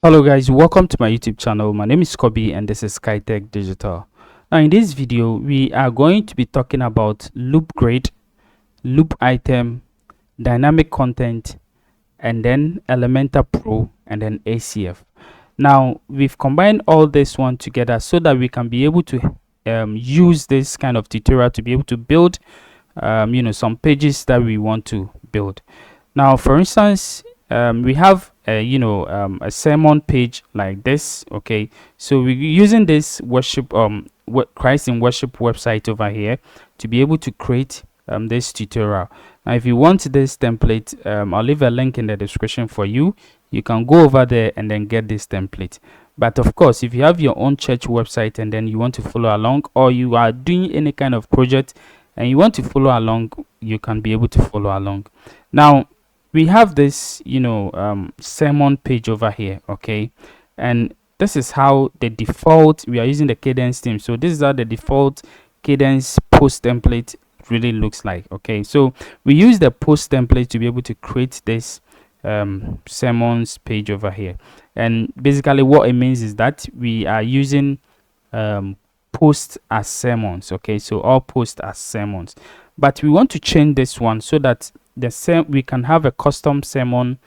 Hello guys, welcome to my YouTube channel. My name is Kobe and this is SkyTech Digital. Now in this video, we are going to be talking about loop grid, loop item, dynamic content, and then Elementor Pro and then ACF. Now we've combined all this one together so that we can be able to use this kind of tutorial to be able to build some pages that we want to build. Now for instance, we have a sermon page like this. Okay, so we're using this worship Christ in Worship website over here to be able to create this tutorial. Now if you want this template, I'll leave a link in the description for you. You can go over there and then get this template. But of course, if you have your own church website and then you want to follow along, or you are doing any kind of project and you want to follow along, you can be able to follow along. Now we have this sermon page over here. Okay, and this is how the default, we are using the Cadence theme, so this is how the default Cadence post template really looks like. Okay, so we use the post template to be able to create this sermons page over here, and basically what it means is that we are using post as sermons. Okay, so all post as sermons, but we want to change this one so that we can have a custom sermon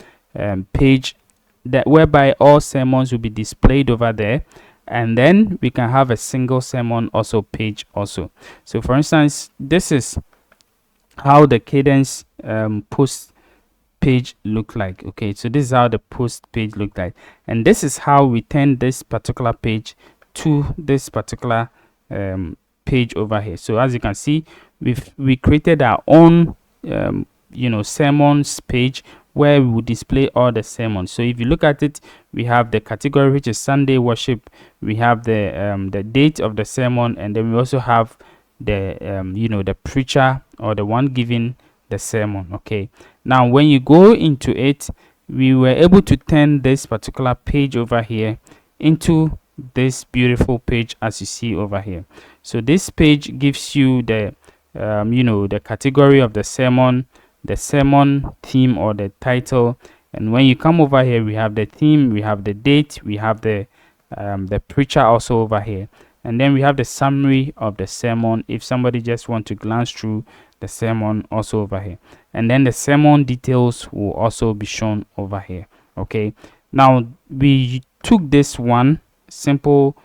page that whereby all sermons will be displayed over there, and then we can have a single sermon also page also. So for instance, this is how the Cadence post page look like. Okay, so this is how the post page look like, and this is how we turn this particular page to this particular page over here. So as you can see, we created our own sermons page where we will display all the sermons. So if you look at it, we have the category, which is Sunday worship, we have the date of the sermon, and then we also have the the preacher or the one giving the sermon. Okay, now when you go into it, we were able to turn this particular page over here into this beautiful page as you see over here. So this page gives you the the category of the sermon, the sermon theme or the title, and when you come over here, we have the theme, we have the date, we have the preacher also over here, and then we have the summary of the sermon if somebody just want to glance through the sermon also over here, and then the sermon details will also be shown over here. Okay, now we took this one simple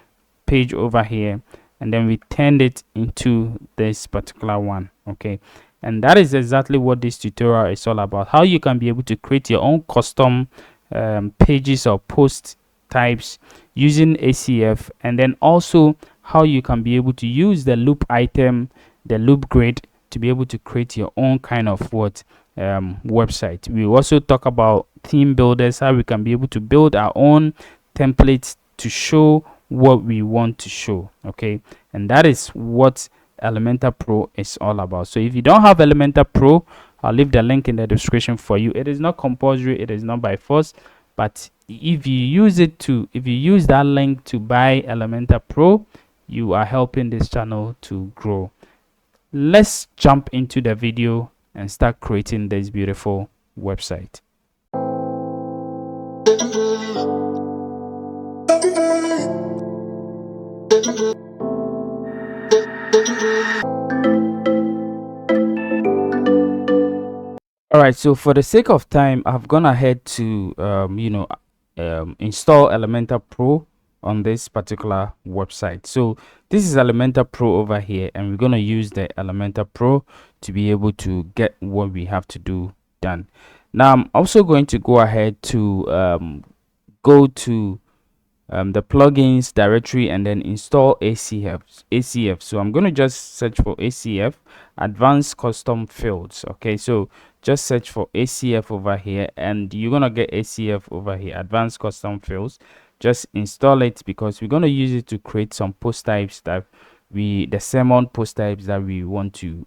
page over here and then we turned it into this particular one. Okay, and that is exactly what this tutorial is all about, how you can be able to create your own custom pages or post types using ACF, and then also how you can be able to use the loop item, the loop grid, to be able to create your own kind of website. We also talk about theme builders, how we can be able to build our own templates to show what we want to show. Okay, and that is what Elementor Pro is all about. So if you don't have Elementor Pro, I'll leave the link in the description for you. It is not compulsory, it is not by force, but if you use that link to buy Elementor Pro, you are helping this channel to grow. Let's jump into the video and start creating this beautiful website. Alright, so for the sake of time, I've gone ahead to install Elementor Pro on this particular website. So this is Elementor Pro over here, and we're going to use the Elementor Pro to be able to get what we have to do done. Now I'm also going to go ahead to go to the plugins directory and then install ACF. So I'm going to just search for ACF, advanced custom fields. Okay, so just search for ACF over here and you're going to get ACF over here, advanced custom fields. Just install it because we're going to use it to create some post types that the sermon post types that we want to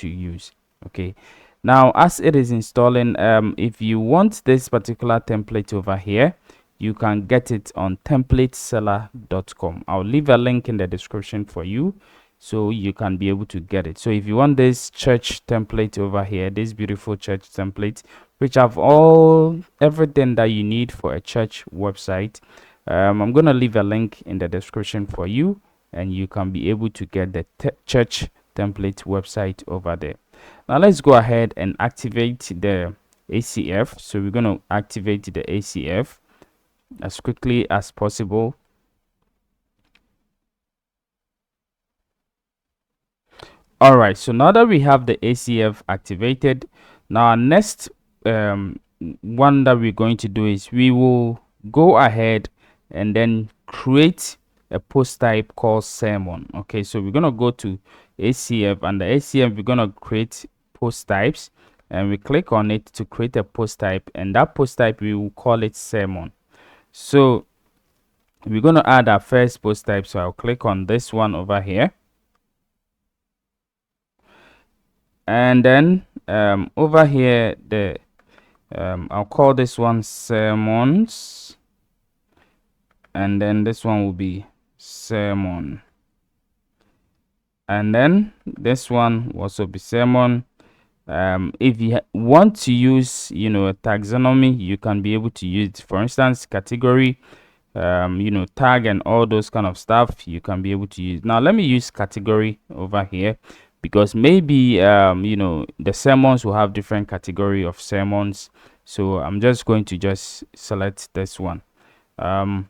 use. Okay, now as it is installing, if you want this particular template over here, you can get it on templateseller.com. I'll leave a link in the description for you so you can be able to get it. So if you want this church template over here, this beautiful church template, which have everything that you need for a church website. I'm gonna leave a link in the description for you, and you can be able to get the church template website over there. Now let's go ahead and activate the ACF. So we're gonna activate the ACF as quickly as possible. All right, so now that we have the ACF activated, now our next one that we're going to do is we will go ahead and then create a post type called sermon. Okay, so we're gonna go to ACF, and the ACF we're gonna create post types, and we click on it to create a post type, and that post type we will call it sermon. So we're gonna add our first post type, so I'll click on this one over here. And then over here I'll call this one sermons, and then this one will be sermon, and then this one will also be sermon. If you want to use a taxonomy, you can be able to use, for instance, category, tag and all those kind of stuff you can be able to use. Now let me use category over here, because maybe the sermons will have different category of sermons. So I'm just going to just select this one. And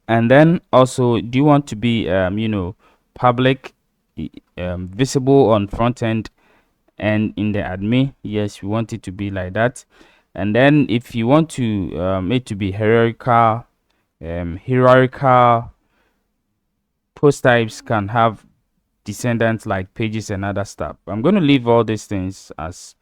then also, do you want to be public, visible on front end and in the admin? Yes, we want it to be like that. And then if you want to it to be hierarchical post types can have descendants like pages and other stuff. I'm going to leave all these things as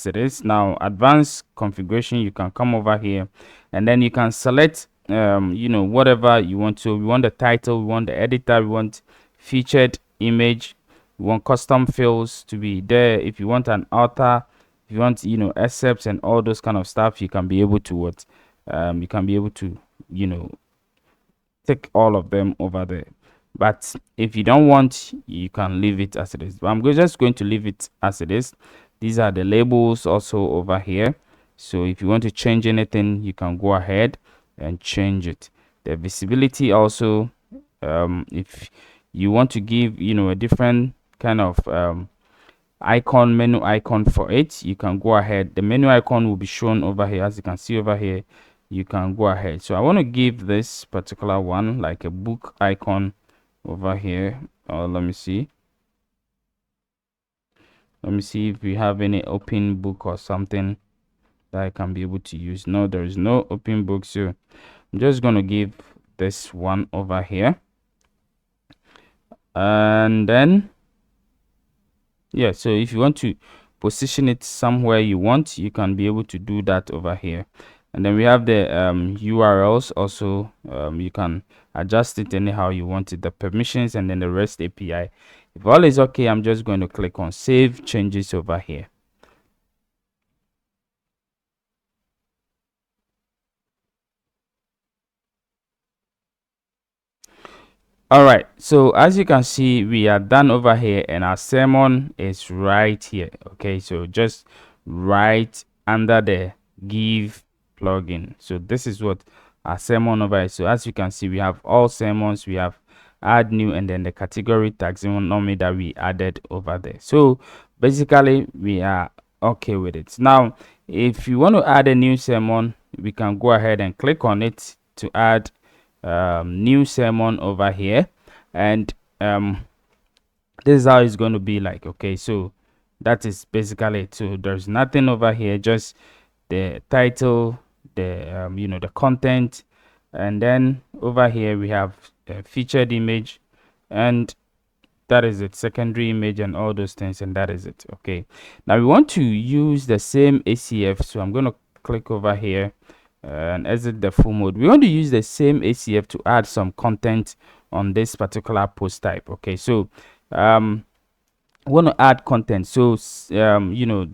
it is. Now advanced configuration, you can come over here and then you can select whatever you want to. We want the title, we want the editor, we want featured image, we want custom fields to be there. If you want an author, if you want excerpts and all those kind of stuff, you can be able to take all of them over there. But if you don't want, you can leave it as it is. But I'm just going to leave it as it is. These are the labels also over here. So if you want to change anything, you can go ahead and change it. The visibility also, if you want to give a different kind of menu icon for it, you can go ahead. The menu icon will be shown over here, as you can see over here. You can go ahead. So I want to give this particular one like a book icon over here. Let me see if we have any open book or something that I can be able to use. No, there is no open book, so I'm just going to give this one over here. And then yeah, so if you want to position it somewhere you want, you can be able to do that over here. And then we have the URLs also. You can adjust it anyhow you want it, the permissions, and then the REST API. If all is okay, I'm just going to click on save changes over here. All right, so as you can see, we are done over here and our sermon is right here. Okay, so just right under the give plugin. So this is what our sermon over here. So as you can see, we have all sermons, we have add new, and then the category taxonomy that we added over there. So basically we are okay with it. Now if you want to add a new sermon, we can go ahead and click on it to add new sermon over here, and this is how it's going to be like. Okay, so that is basically it. So there's nothing over here, just the title, the the content, and then over here we have a featured image, and that is it, secondary image and all those things, and that is it. Okay, now we want to use the same ACF, so I'm going to click over here and exit the full mode. We want to use the same ACF to add some content on this particular post type. Okay, so we want to add content. So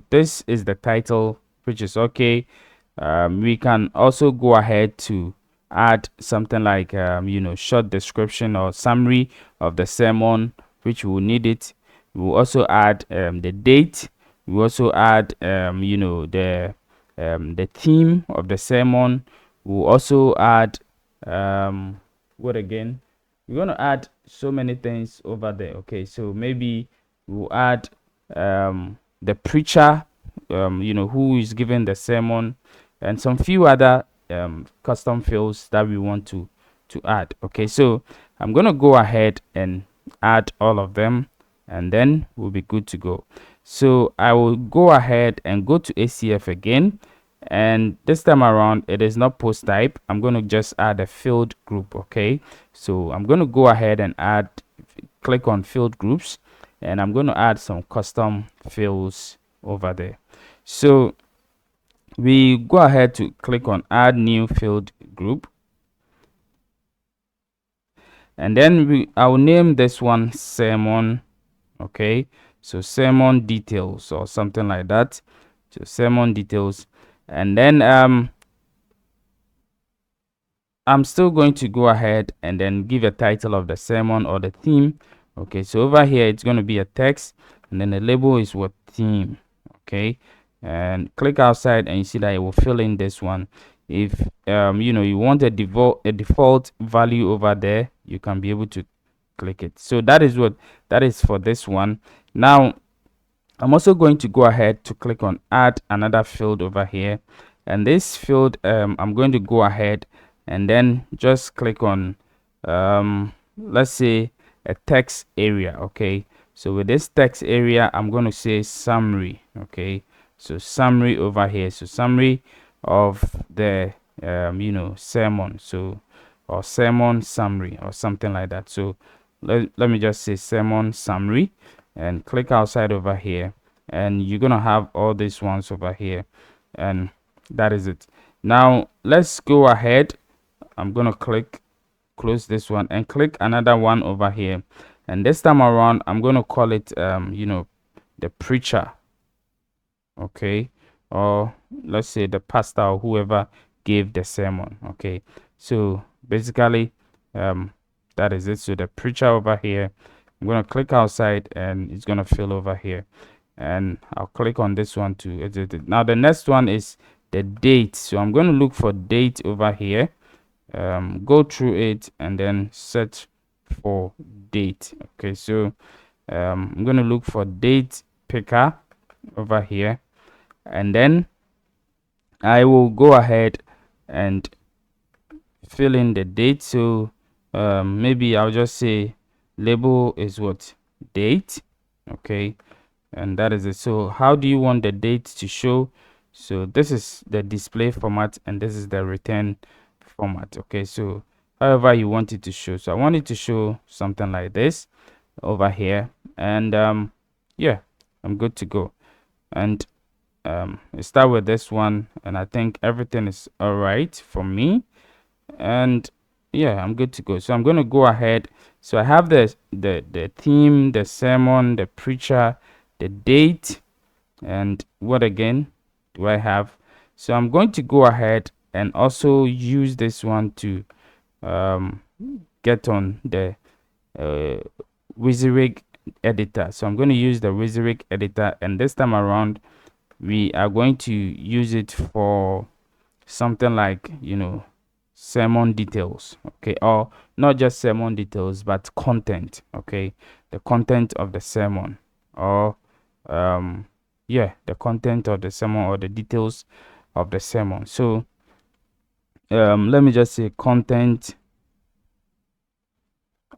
this is the title, which is okay. We can also go ahead to add something like short description or summary of the sermon, which we will need it. We will also add the date. We also add the the theme of the sermon. We'll also add what again? We're going to add so many things over there. Okay, so maybe we'll add the preacher, who is giving the sermon, and some few other custom fields that we want to add. Okay, so I'm going to go ahead and add all of them, and then we'll be good to go. So I will go ahead and go to ACF again, and this time around it is not post type. I'm going to just add a field group. Okay, so I'm going to go ahead and click on field groups, and I'm going to add some custom fields over there. So we go ahead to click on add new field group, and then I'll name this one sermon. Okay, so sermon details or something like that. So sermon details, and then I'm still going to go ahead and then give a title of the sermon or the theme. Okay, so over here it's going to be a text, and then the label is what theme. Okay, and click outside and you see that it will fill in this one. If you want a default value over there, you can be able to click it. So that is for this one. Now I'm also going to go ahead to click on add another field over here, and this field I'm going to go ahead and then just click on let's say a text area. Okay, so with this text area I'm going to say summary. Okay, so summary over here, so summary of the sermon, so or sermon summary or something like that. So let me just say sermon summary and click outside over here, and you're gonna have all these ones over here, and that is it. Now let's go ahead. I'm gonna close this one and click another one over here, and this time around I'm gonna call it the preacher. Okay, or let's say the pastor or whoever gave the sermon. Okay, so basically that is it. So the preacher over here, I'm gonna click outside and it's gonna fill over here, and I'll click on this one to edit it. Now the next one is the date, so I'm going to look for date over here, go through it and then search for date. Okay, so I'm going to look for date picker over here, and then I will go ahead and fill in the date. So maybe I'll just say label is what date. Okay, and that is it. So how do you want the date to show? So this is the display format and this is the return format. Okay, so however you want it to show. So I want it to show something like this over here, and yeah, I'm good to go. And start with this one, and I think everything is all right for me, and yeah, I'm good to go. So I'm going to go ahead. So I have the theme, the sermon, the preacher, the date, and what again do I have? So I'm going to go ahead and also use this one to get on the WYSIWYG editor. So I'm going to use the WYSIWYG editor, and this time around we are going to use it for something like sermon details. Okay, or not just sermon details but content. Okay, the content of the sermon, or yeah, the content of the sermon or the details of the sermon. So let me just say content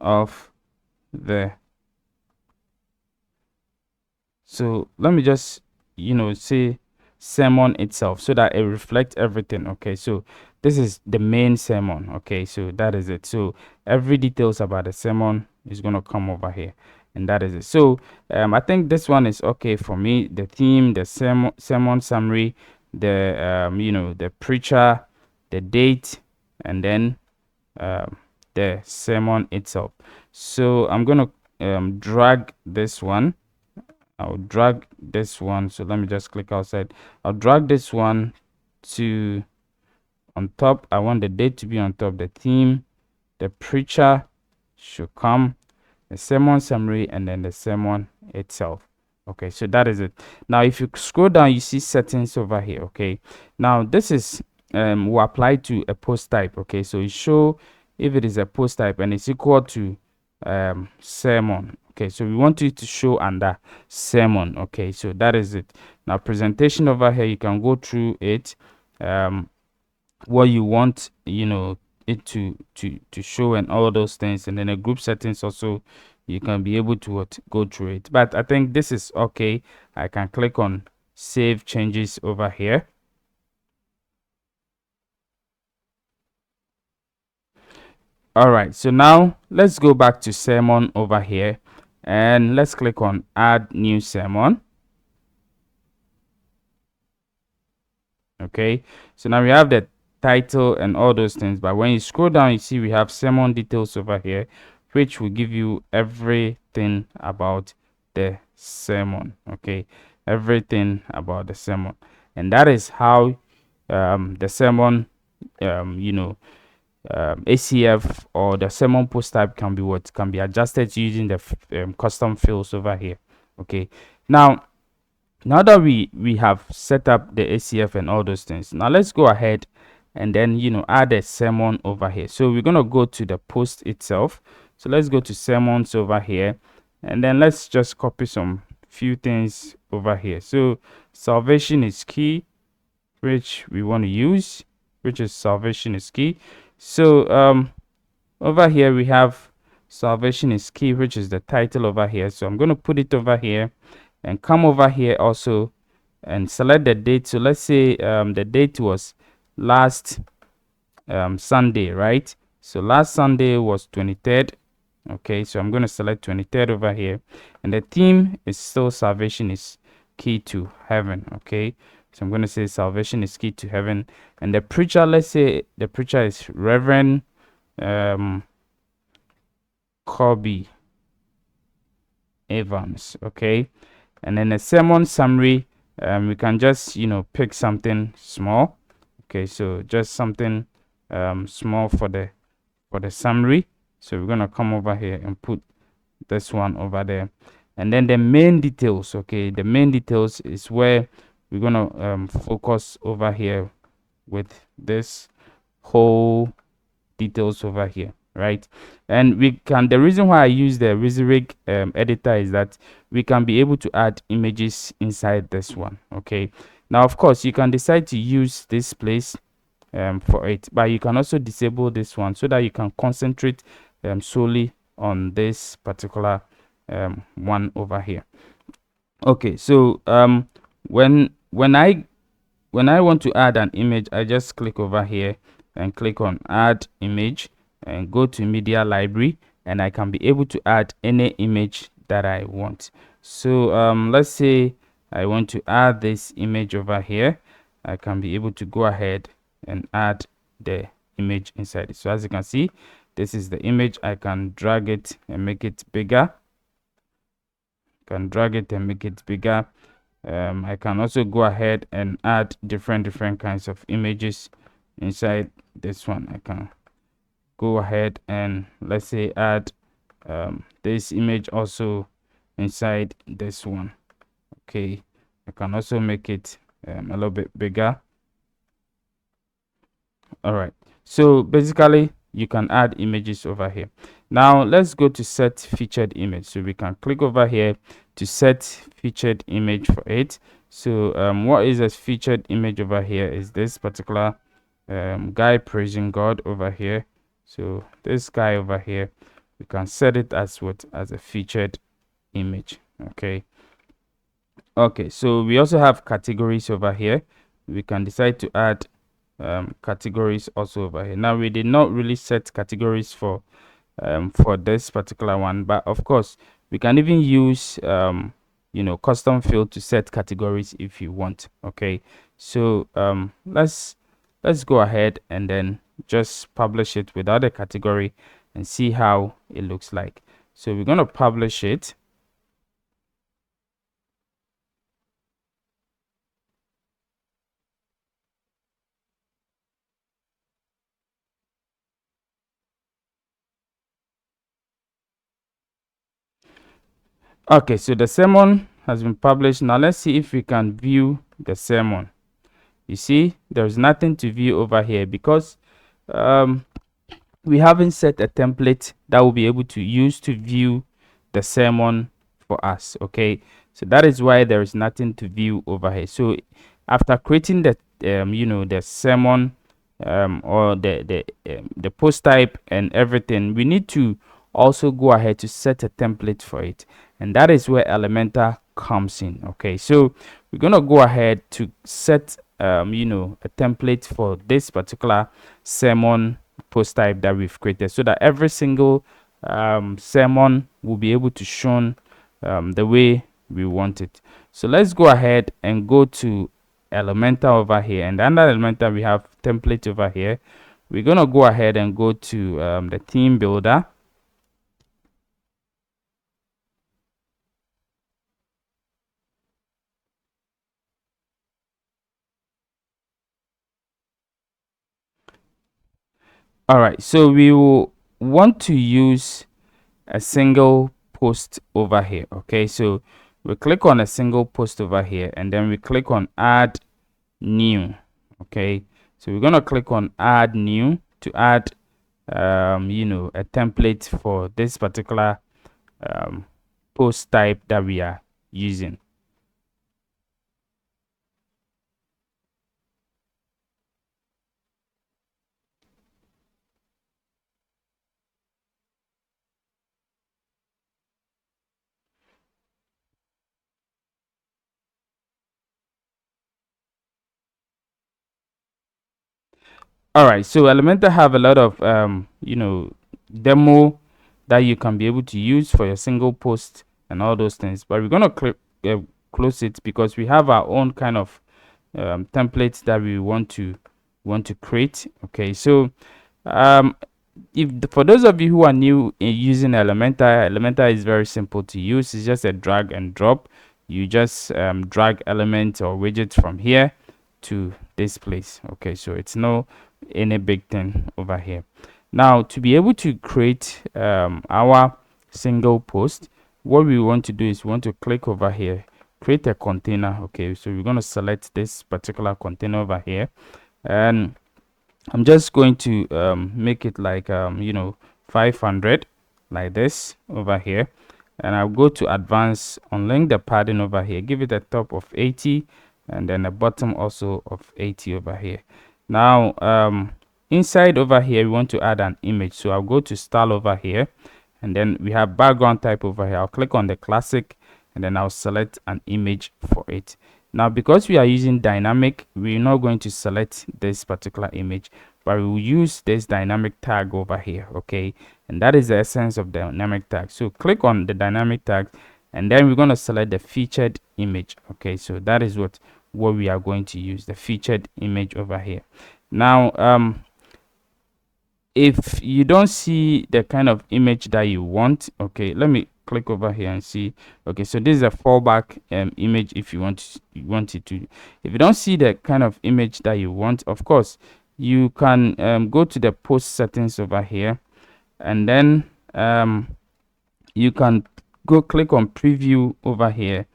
of the, so let me just say sermon itself, so that it reflects everything. Okay, so this is the main sermon. Okay, so that is it. So every details about the sermon is going to come over here, and that is it. So I think this one is okay for me. The theme, the sermon summary, the the preacher, the date, and then the sermon itself. So I'm gonna drag this one. I'll drag this one. So let me just click outside. I'll drag this one to on top. I want the date to be on top, the theme, the preacher should come, the sermon summary, and then the sermon itself. Okay, so that is it. Now if you scroll down, you see settings over here. Okay, now this is will apply to a post type. Okay, so you show if it is a post type and it's equal to sermon. Okay, so we want it to show under sermon. Okay, so that is it. Now presentation over here, you can go through it, what you want, it to show and all those things. And then the group settings also, you can be able to go through it. But I think this is okay. I can click on save changes over here. All right, so now let's go back to sermon over here and let's click on add new sermon. Okay, so now we have the title and all those things, but when you scroll down, you see we have sermon details over here, which will give you everything about the sermon. Okay, everything about the sermon. And that is how the sermon, ACF or the sermon post type can be adjusted using the custom fields over here. Okay, now that we have set up the ACF and all those things, now let's go ahead and then add a sermon over here. So we're going to go to the post itself. So let's go to sermons over here, and then let's just copy some few things over here. So salvation is key, which we want to use, which is salvation is key. So over here we have salvation is key, which is the title over here. So I'm going to put it over here and come over here also and select the date. So let's say the date was last Sunday, right? So last Sunday was 23rd. Okay, so I'm going to select 23rd over here, and the theme is still salvation is key to heaven. Okay, so I'm going to say salvation is key to heaven. And the preacher, let's say the preacher is Reverend Kobe Evans. Okay, and then the sermon summary, we can just pick something small. Okay, so just something small for the summary. So we're gonna come over here and put this one over there. And then the main details. Okay, the main details is where we're gonna focus over here with this whole details over here, right? And we can, the reason why I use the Resurrect editor is that we can be able to add images inside this one. Okay, now of course you can decide to use this place for it, but you can also disable this one so that you can concentrate solely on this particular one over here. Okay, so when I want to add an image, I just click over here and click on add image and go to media library, and I can be able to add any image that I want. So let's say I want to add this image over here. I can be able to go ahead and add the image inside it. So as you can see, this is the image. I can drag it and make it bigger. I can also go ahead and add different kinds of images inside this one. I can go ahead and let's say add this image also inside this one. Okay, I can also make it a little bit bigger. All right, so basically you can add images over here. Now let's go to set featured image. So we can click over here to set featured image for it. So what is a featured image over here is this particular guy praising God over here. So this guy over here, we can set it as what, as a featured image. Okay, so we also have categories over here. We can decide to add categories also over here. Now we did not really set categories for this particular one, but of course we can even use custom field to set categories if you want. Okay, so let's go ahead and then just publish it without a category and see how it looks like. So we're going to publish it. Okay, so the sermon has been published. Now let's see if we can view the sermon. You see, there's nothing to view over here because we haven't set a template that will be able to use to view the sermon for us. Okay, so that is why there is nothing to view over here. So after creating the the sermon or the post type and everything, we need to also go ahead to set a template for it, and that is where Elementor comes in. Okay, so we're gonna go ahead to set a template for this particular sermon post type that we've created, so that every single sermon will be able to shown the way we want it. So let's go ahead and go to Elementor over here, and under Elementor we have template over here. We're gonna go ahead and go to the theme builder. All right, so we will want to use a single post over here. Okay, so we click on a single post over here, and then we click on add new. Okay, so we're gonna click on add new to add a template for this particular post type that we are using. All right, so Elementor have a lot of demo that you can be able to use for your single post and all those things, but we're gonna close it because we have our own kind of templates that we want to create. Okay, so if for those of you who are new in using Elementor is very simple to use. It's just a drag and drop. You just drag element or widget from here to this place. Okay, so it's no any big thing over here. Now, to be able to create our single post, what we want to do is we want to click over here, create a container. Okay, so we're going to select this particular container over here, and I'm just going to make it like 500 like this over here, and I'll go to advanced, unlink the padding over here, give it a top of 80 and then a bottom also of 80 over here. Now inside over here we want to add an image, so I'll go to style over here, and then we have background type over here. I'll click on the classic, and then I'll select an image for it. Now, because we are using dynamic, we're not going to select this particular image, but we will use this dynamic tag over here. Okay, and that is the essence of the dynamic tag. So click on the dynamic tag, and then we're going to select the featured image. Okay, so that is what we are going to use, the featured image over here. Now if you don't see the kind of image that you want, okay, let me click over here and see. Okay, so this is a fallback image if you want it to. If you don't see the kind of image that you want, of course you can go to the post settings over here, and then you can go click on preview over here,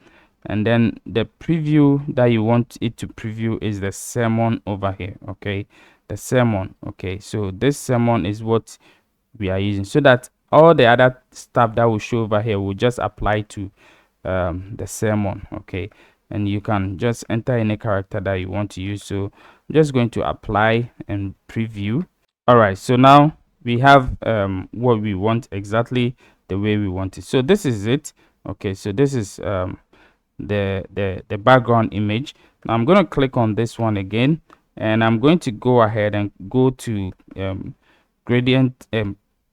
and then the preview that you want it to preview is the sermon over here. Okay, the sermon. Okay, so this sermon is what we are using, so that all the other stuff that will show over here will just apply to the sermon. Okay, and you can just enter any character that you want to use. So I'm just going to apply and preview. All right, so now we have what we want, exactly the way we want it. So this is it. Okay, so this is the background image. Now I'm going to click on this one again, and I'm going to go ahead and go to gradient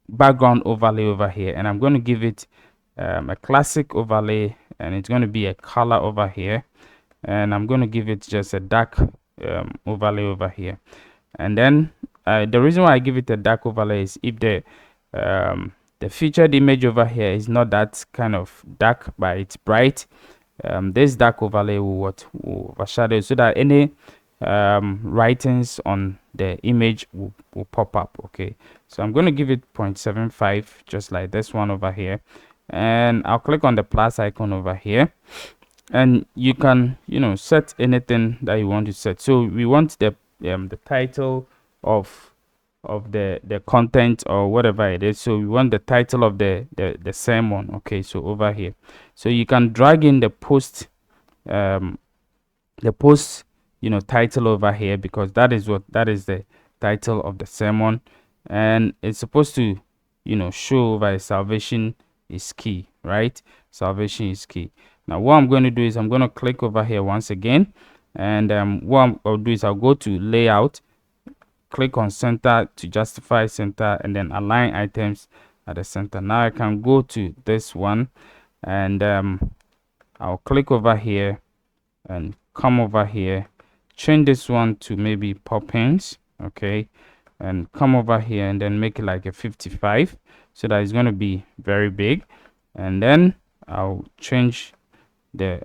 background overlay over here, and I'm going to give it a classic overlay, and it's going to be a color over here, and I'm going to give it just a dark overlay over here. And then the reason why I give it a dark overlay is if the featured image over here is not that kind of dark, but it's bright, this dark overlay will overshadow, so that any writings on the image will pop up. Okay, so I'm going to give it 0.75, just like this one over here, and I'll click on the plus icon over here, and you can, set anything that you want to set. So we want the title of the content or whatever it is. So we want the title of the sermon. Okay, so over here, so you can drag in um the post title over here, because that is the title of the sermon, and it's supposed to show over salvation is key, right? Salvation is key. Now what I'm going to do is I'm going to click over here once again, and I'll do is I'll go to layout, click on center to justify center, and then align items at the center. Now I can go to this one, and I'll click over here and come over here, change this one to maybe Poppins, okay, and come over here and then make it like a 55, so that it's going to be very big. And then I'll change the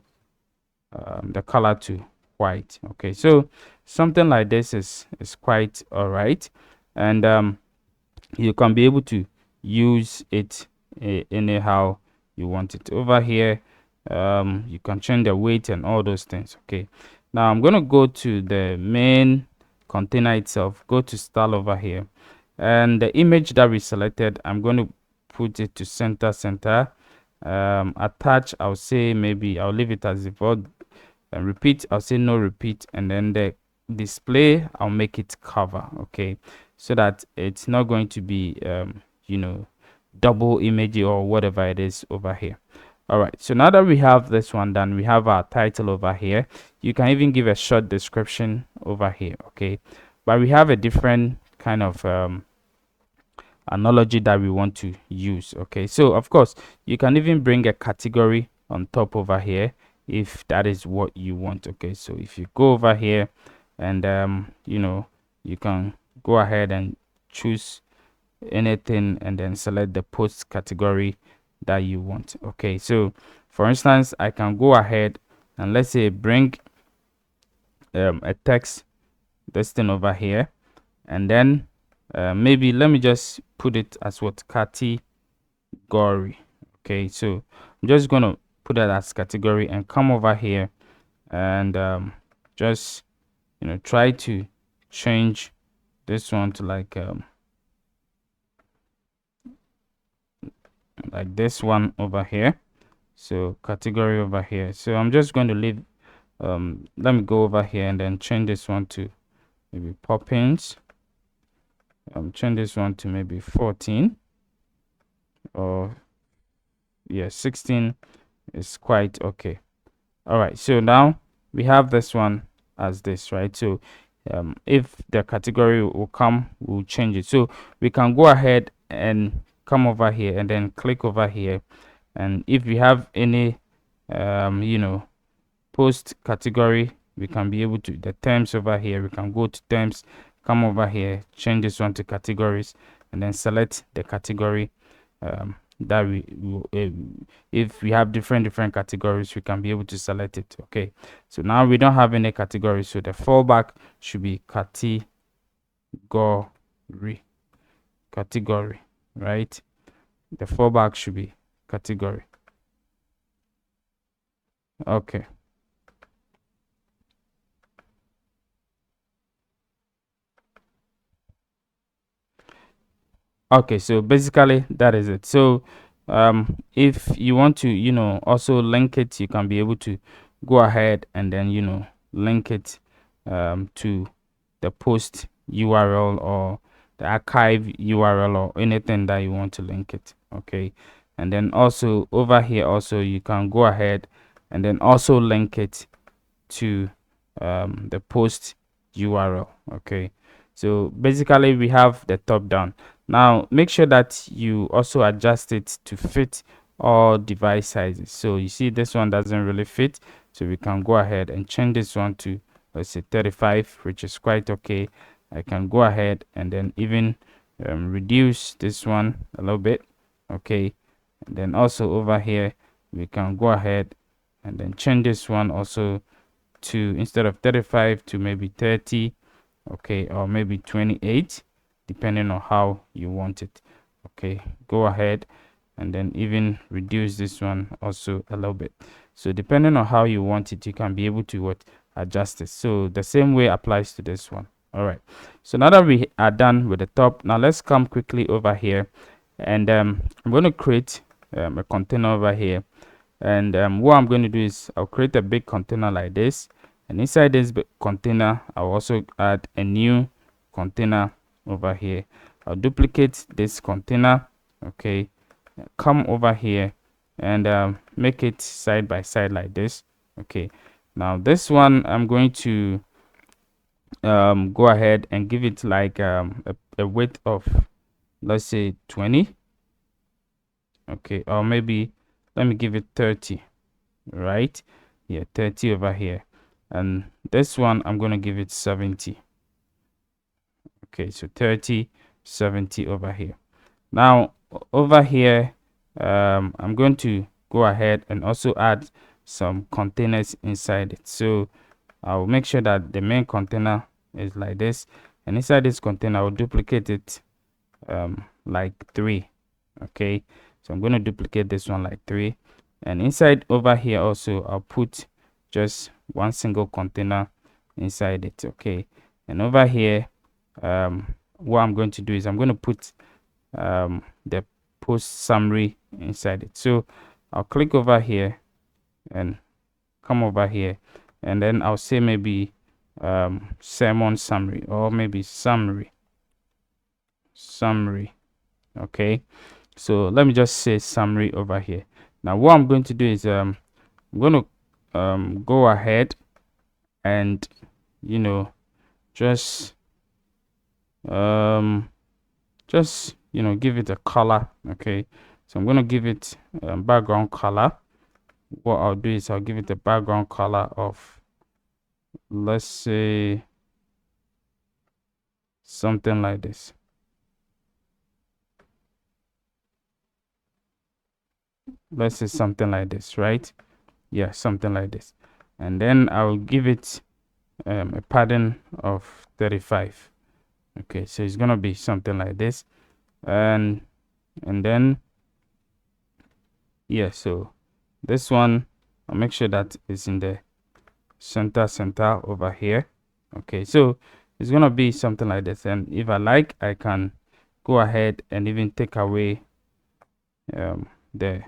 color to white. Okay, so something like this is quite all right, and you can be able to use it anyhow you want it. Over here you can change the weight and all those things. Okay, now I'm going to go to the main container itself, go to style over here, and the image that we selected, I'm going to put it to center. Attach, I'll say maybe I'll leave it as default, and repeat, I'll say no repeat, and then the display, I'll make it cover. Okay, so that it's not going to be double image or whatever it is over here. All right, so now that we have this one done, we have our title over here. You can even give a short description over here. Okay, but we have a different kind of analogy that we want to use. Okay, so of course you can even bring a category on top over here if that is what you want. Okay, so if you go over here and you can go ahead and choose anything and then select the post category that you want. Okay, so for instance, I can go ahead and let's say bring a text, this thing over here, and then maybe let me just put it as what category. Okay, so I'm just gonna put that as category and come over here and just try to change this one to like this one over here. So category over here. So I'm just going to leave let me go over here and then change this one to maybe Poppins. Change this one to maybe 14, or yeah, 16 is quite okay. All right, so now we have this one as this, right? So if the category will come, we'll change it. So we can go ahead and come over here and then click over here, and if we have any post category, we can be able to the terms over here, we can go to terms, come over here, change this one to categories, and then select the category that if we have different categories, we can be able to select it. Okay, so now we don't have any category, so the fallback should be category, right? The fallback should be category. Okay, okay, so basically that is it. So if you want to also link it, you can be able to go ahead and then link it to the post URL or the archive URL or anything that you want to link it. Okay, and then also over here also you can go ahead and then also link it to the post URL. Okay, so basically we have the top down. Now make sure that you also adjust it to fit all device sizes. So you see this one doesn't really fit, so we can go ahead and change this one to, let's say, 35, which is quite okay. I can go ahead and then even reduce this one a little bit. Okay, and then also over here we can go ahead and then change this one also to, instead of 35, to maybe 30, okay, or maybe 28, depending on how you want it. Okay, go ahead and then even reduce this one also a little bit. So depending on how you want it, you can be able to what adjust it. So the same way applies to this one. All right, so now that we are done with the top, now let's come quickly over here, and I'm going to create a container over here. And what I'm going to do is I'll create a big container like this, and inside this container I'll also add a new container over here. I'll duplicate this container, okay, come over here and make it side by side like this. Okay, now this one I'm going to go ahead and give it like a width of, let's say 20. Okay, or maybe let me give it 30, right? Yeah, 30 over here. And this one I'm going to give it 70. Okay, so 30, 70 over here. Now over here I'm going to go ahead and also add some containers inside it. So I'll make sure that the main container is like this, and inside this container I'll duplicate it like 3. Okay, so I'm going to duplicate this one like 3, and inside over here also I'll put just one single container inside it. Okay, and over here what I'm going to do is I'm going to put the post summary inside it. So I'll click over here and come over here, and then I'll say maybe sermon summary, or maybe summary. Okay, so let me just say summary over here. Now what I'm going to do is I'm going to go ahead and just give it a color. Okay, so I'm going to give it background color. What I'll do is I'll give it a background color of, let's say, something like this. Let's say something like this, right? Yeah, something like this. And then I'll give it a padding of 35. Okay, so it's gonna be something like this, and then yeah, so this one I'll make sure that it's in the center over here. Okay, so it's gonna be something like this, and if I like, I can go ahead and even take away the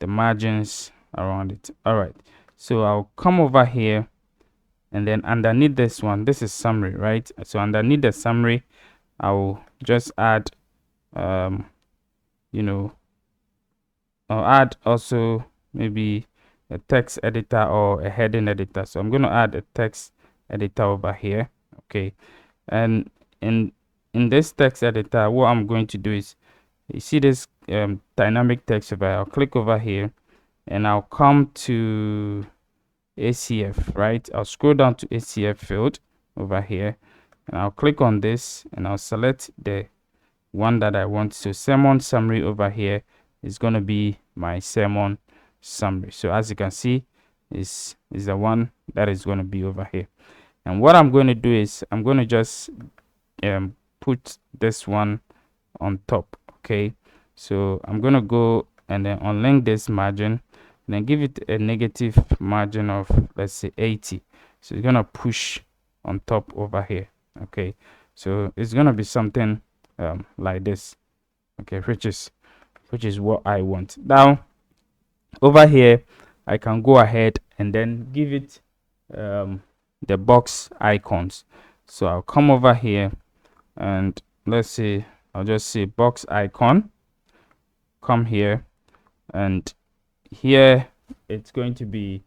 margins around it. All right, so I'll come over here, and then underneath this one, this is summary, right? So underneath the summary I'll just add I'll add also maybe a text editor or a heading editor. So I'm going to add a text editor over here. Okay, and in this text editor, what I'm going to do is, you see this dynamic text over here. I'll click over here and I'll come to ACF, right? I'll scroll down to ACF field over here, and I'll click on this and I'll select the one that I want. So sermon summary over here is going to be my sermon summary. So as you can see, is the one that is going to be over here. And what I'm going to do is I'm going to just put this one on top. Okay, so I'm going to go and then unlink this margin and then give it a negative margin of, let's say, 80. So it's going to push on top over here. Okay, so it's going to be something like this. Okay, which is what I want. Now over here I can go ahead and then give it the box icons. So I'll come over here and let's say I'll just say box icon, come here, and here it's going to be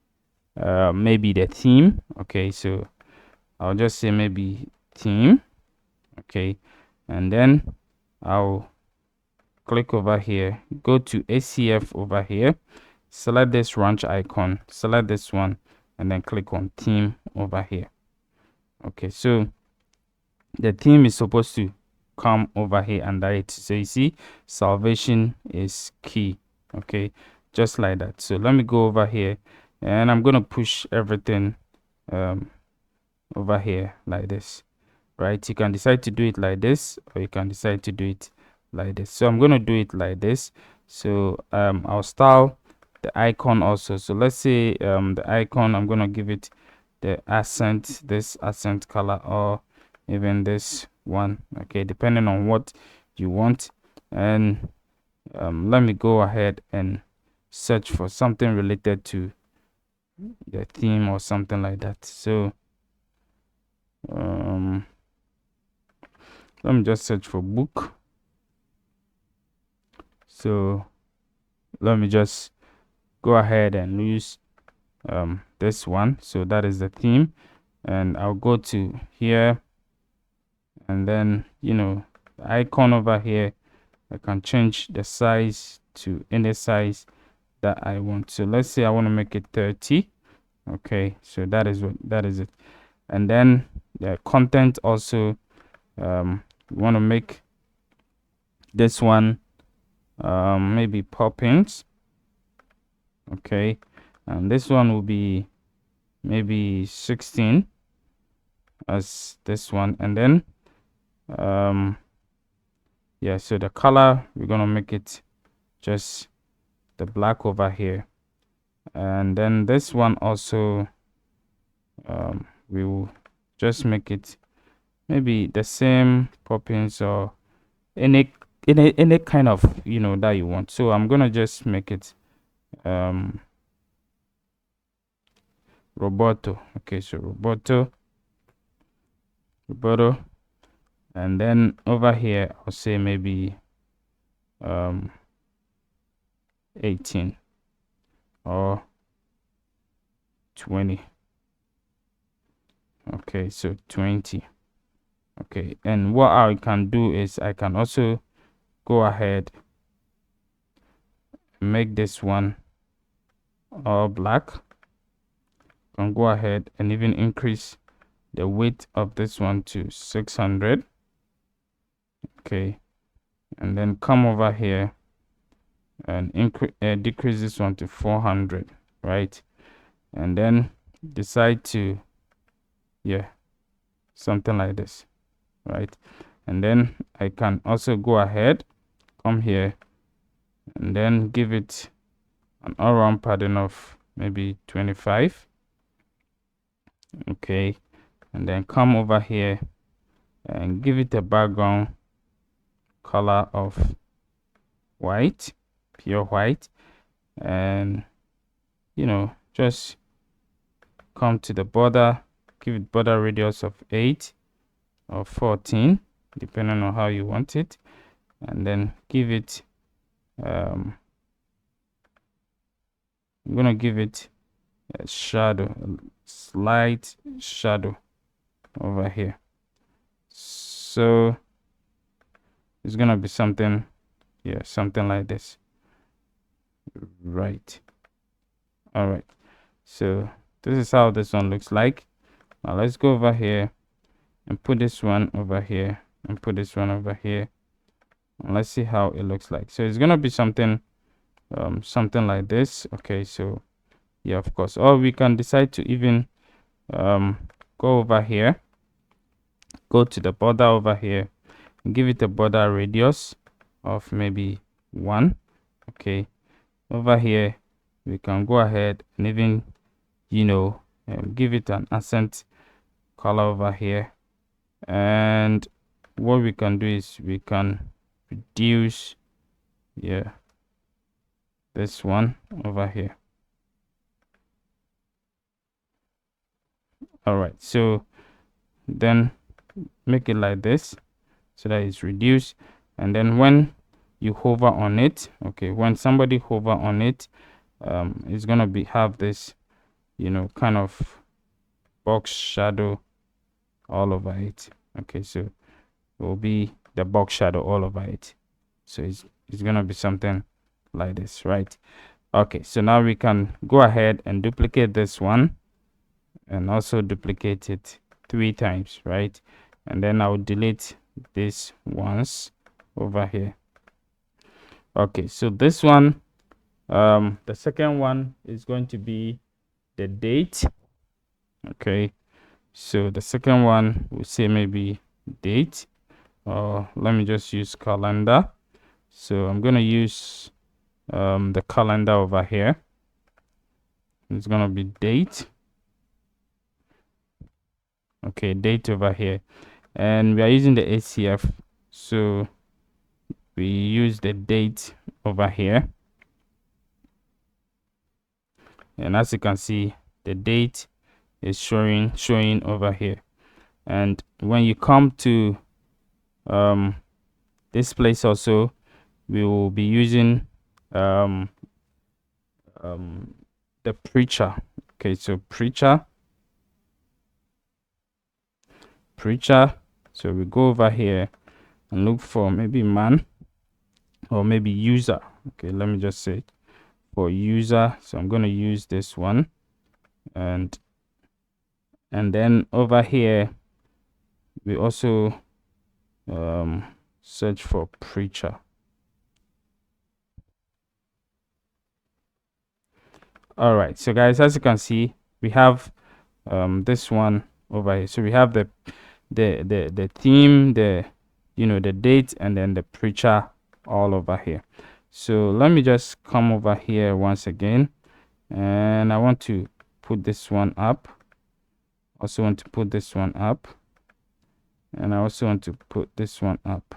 maybe the theme. Okay, so I'll just say maybe theme. Okay, and then I'll click over here, go to ACF over here, select this ranch icon, select this one, and then click on theme over here. Okay, so the theme is supposed to come over here under it. So you see, salvation is key. Okay, just like that. So let me go over here and I'm going to push everything over here like this, right? You can decide to do it like this, or you can decide to do it like this. So I'm going to do it like this. So I'll style the icon also. So let's say the icon, I'm gonna give it the accent, this accent color, or even this one, okay, depending on what you want. And let me go ahead and search for something related to the theme or something like that. So let me just search for book. So let me just go ahead and use this one. So that is the theme, and I'll go to here, and then the icon over here, I can change the size to any size that I want. So let's say I want to make it 30. Okay, so that is it. And then the content also, we want to make this one maybe pop-ins. Okay, and this one will be maybe 16 as this one. And then yeah, so the color, we're gonna make it just the black over here. And then this one also, we will just make it maybe the same pop-ins or any kind of that you want. So I'm gonna just make it roboto. Okay, so roboto, and then over here I'll say maybe 18 or 20. Okay, so 20. Okay, and what I can do is I can also go ahead and make this one all black. I can go ahead and even increase the width of this one to 600. Okay, and then come over here and decrease this one to 400, right? And then decide to something like this, right? And then I can also go ahead, come here, and then give it an all-round padding of maybe 25. Okay, and then come over here and give it a background color of white, pure white. And just come to the border, give it border radius of 8 or 14, depending on how you want it. And then give it I'm gonna give it a shadow, a slight shadow over here. So it's gonna be something something like this, right? All right, so this is how this one looks like. Now let's go over here and put this one over here and put this one over here, and let's see how it looks like. So it's gonna be something something like this. Okay, so yeah, of course, or we can decide to even go over here, go to the border over here, and give it a border radius of maybe 1. Okay, over here we can go ahead and even give it an accent color over here. And what we can do is we can reduce this one over here. All right, so then make it like this so that it's reduced. And then when you hover on it, okay, when somebody hover on it, it's gonna have this kind of box shadow all over it. Okay, so it will be the box shadow all over it. So it's gonna be something like this, right? Okay, so now we can go ahead and duplicate this one and also duplicate it 3 times, right? And then I'll delete this once over here. Okay, so this one, the second one is going to be the date. Okay, so the second one we'll say maybe date, or let me just use calendar. So I'm going to use the calendar over here. It's gonna be date. Okay, date over here, and we are using the ACF, so we use the date over here. And as you can see, the date is showing over here. And when you come to this place also, we will be using the preacher. Okay, so preacher. So we go over here and look for maybe man or maybe user. Okay, let me just say for user. So I'm going to use this one, and then over here we also search for preacher. All right, so guys, as you can see, we have this one over here. So we have the theme, the the date, and then the preacher all over here. So let me just come over here once again, and I want to put this one up. Also want to put this one up, and I also want to put this one up.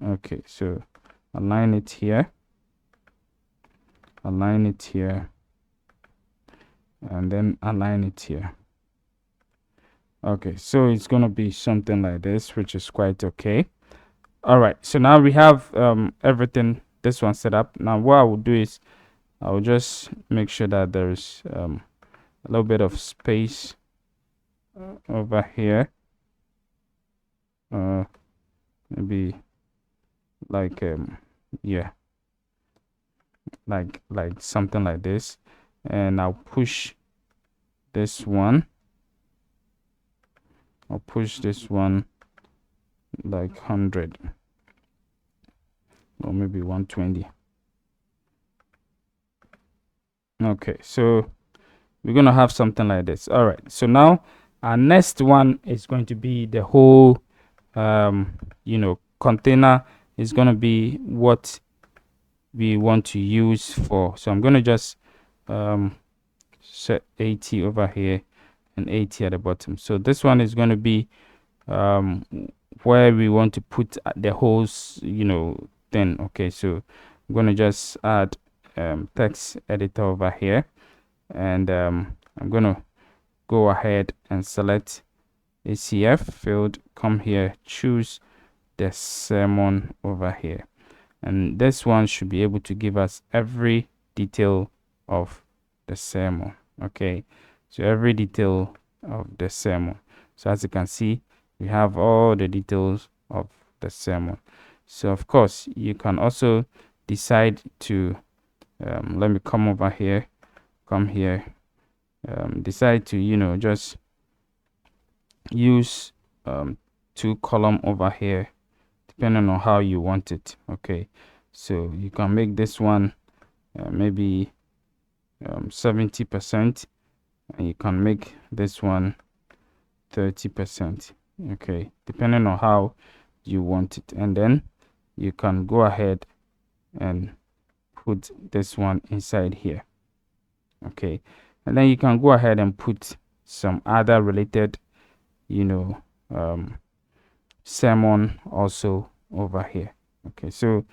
Okay, so align it here, and then align it here. Okay, so it's gonna be something like this, which is quite okay. All right, so now we have everything, this one set up. Now what I will do is I will just make sure that there's a little bit of space over here, maybe like yeah, like something like this, and I'll push this one. I'll push this one like 100 or maybe 120. Okay, so we're gonna have something like this. All right, so now our next one is going to be the whole container is gonna be what we want to use for. So I'm gonna just set 80 over here and 80 at the bottom. So this one is going to be where we want to put the whole thing. Okay, so I'm going to just add text editor over here, and I'm going to go ahead and select ACF field, come here, choose the sermon over here, and this one should be able to give us every detail of the sermon. Okay, so every detail of the sermon. So as you can see, we have all the details of the sermon. So of course you can also decide to let me come over here, decide to just use 2 column over here, depending on how you want it. Okay, so you can make this one maybe 70%, and you can make this one 30%. Okay, depending on how you want it, and then you can go ahead and put this one inside here. Okay, and then you can go ahead and put some other related sermon also over here. Okay, so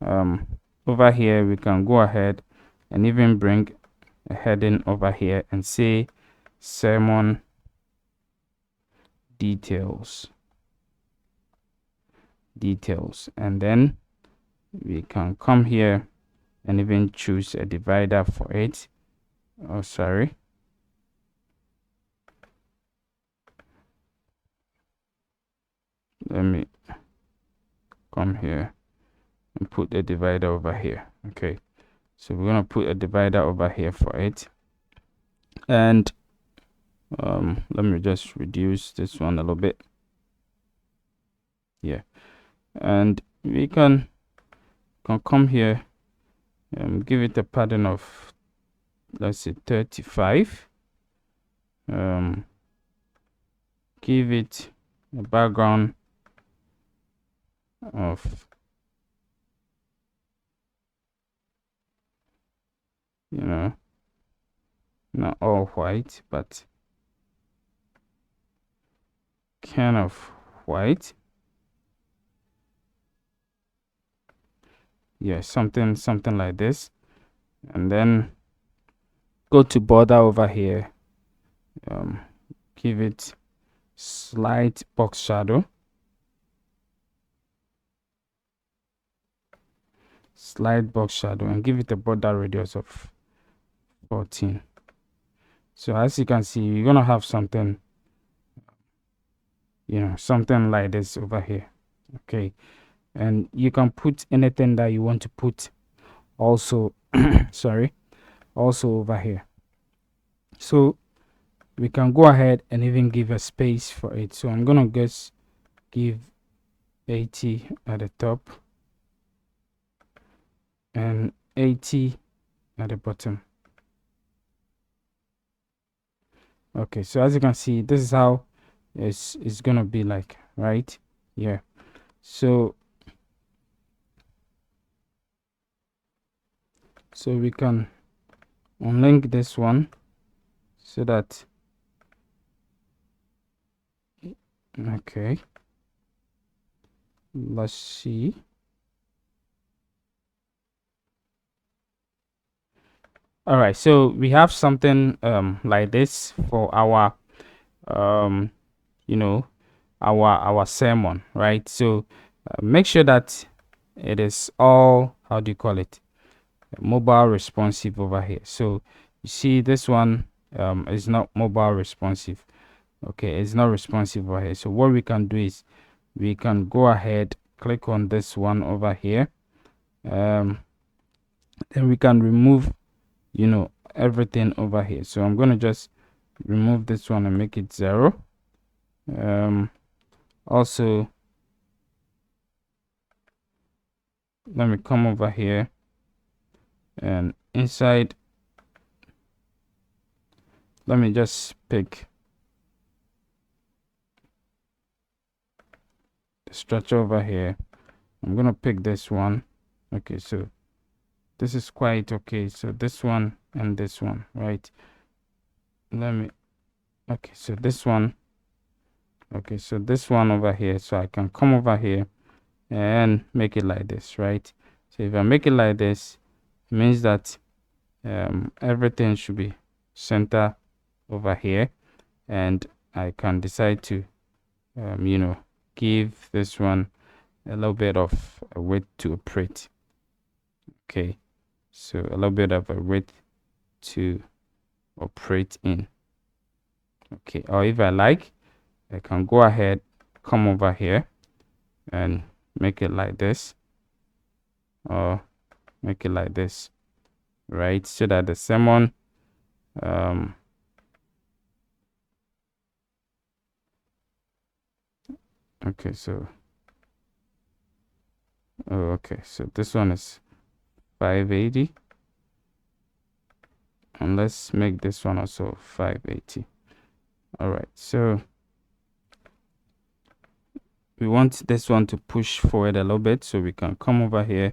over here we can go ahead and even bring a heading over here and say sermon details, and then we can come here and even choose a divider for it. Oh, sorry, let me come here and put a divider over here. Okay, so we're gonna put a divider over here for it, and let me just reduce this one a little bit. Yeah, and we can come here and give it a pattern of, let's say, 35. Give it a background of not all white, but kind of white. Yeah, something like this. And then go to border over here, give it slight box shadow, and give it a border radius of 14. So as you can see, you're gonna have something, something like this over here. Okay, and you can put anything that you want to put also sorry, also over here. So we can go ahead and even give a space for it. So I'm gonna just give 80 at the top and 80 at the bottom. Okay, so as you can see, this is how it's gonna be like, right? Yeah. So we can unlink this one so that, okay, let's see. All right, so we have something like this for our our sermon, right? So make sure that it is all, how do you call it, mobile responsive over here. So you see this one is not mobile responsive. Okay, it's not responsive over here. So what we can do is we can go ahead, click on this one over here, then we can remove everything over here. So I'm going to just remove this one and make it 0. Also, let me come over here and inside, let me just pick the structure over here. I'm gonna pick this one. Okay, so this is quite okay. So this one and this one, right? Okay, so this one, okay, so this one over here. So I can come over here and make it like this, right? So if I make it like this, it means that everything should be center over here, and I can decide to give this one a little bit of a width to operate. Okay, so a little bit of a width to operate in. Okay, or if I like, I can go ahead, come over here and make it like this, or make it like this, right? So that the sermon okay, so okay, so this one is 580, and let's make this one also 580. All right, so we want this one to push forward a little bit, so we can come over here,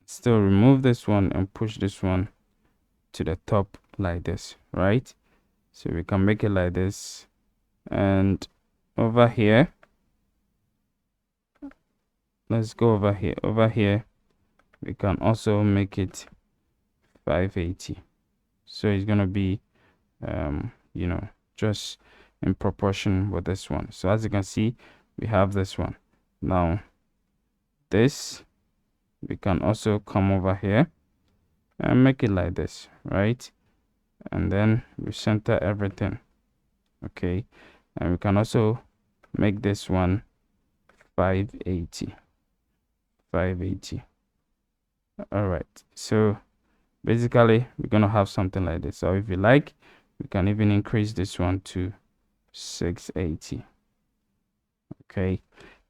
still remove this one and push this one to the top like this, right? So we can make it like this, and over here, let's go over here, we can also make it 580. So it's gonna be just in proportion with this one. So as you can see, we have this one. Now this, we can also come over here and make it like this, right? And then we center everything. Okay, and we can also make this one 580. All right, so basically we're gonna have something like this. So if you like, we can even increase this one to 680. Okay,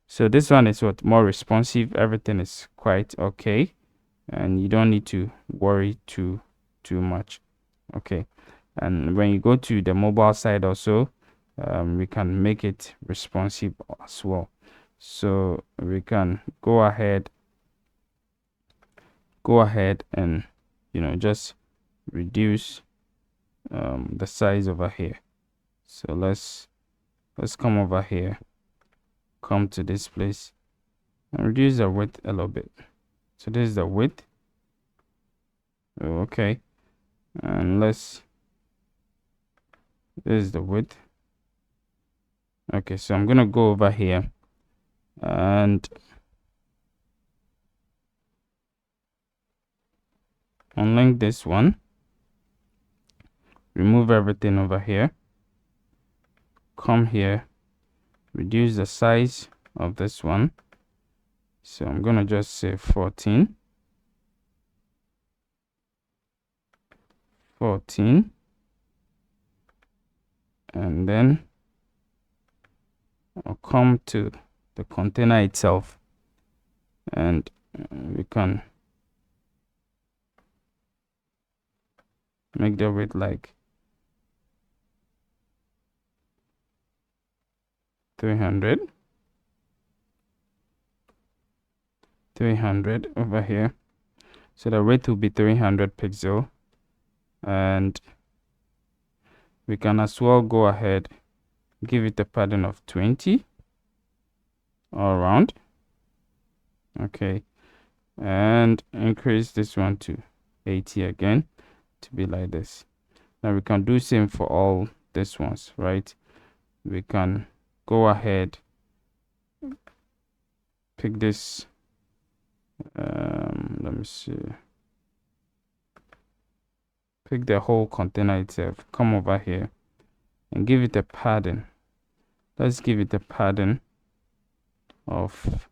so this one is what, more responsive. Everything is quite okay, and you don't need to worry too much. Okay, and when you go to the mobile side also, we can make it responsive as well. So we can go ahead and just reduce the size over here. So let's come over here, come to this place and reduce the width a little bit. So this is the width. Okay, and this is the width. Okay, so I'm gonna go over here and unlink this one, remove everything over here, come here, reduce the size of this one. So I'm gonna just say 14, and then I'll come to the container itself, and we can make the width like 300 over here. So the width will be 300 pixel, and we can as well go ahead, give it a padding of 20 all around. Okay, and increase this one to 80 again to be like this. Now we can do same for all these ones, right? We can go ahead, pick this, let me see, pick the whole container itself, come over here and give it a padding. Let's give it a padding of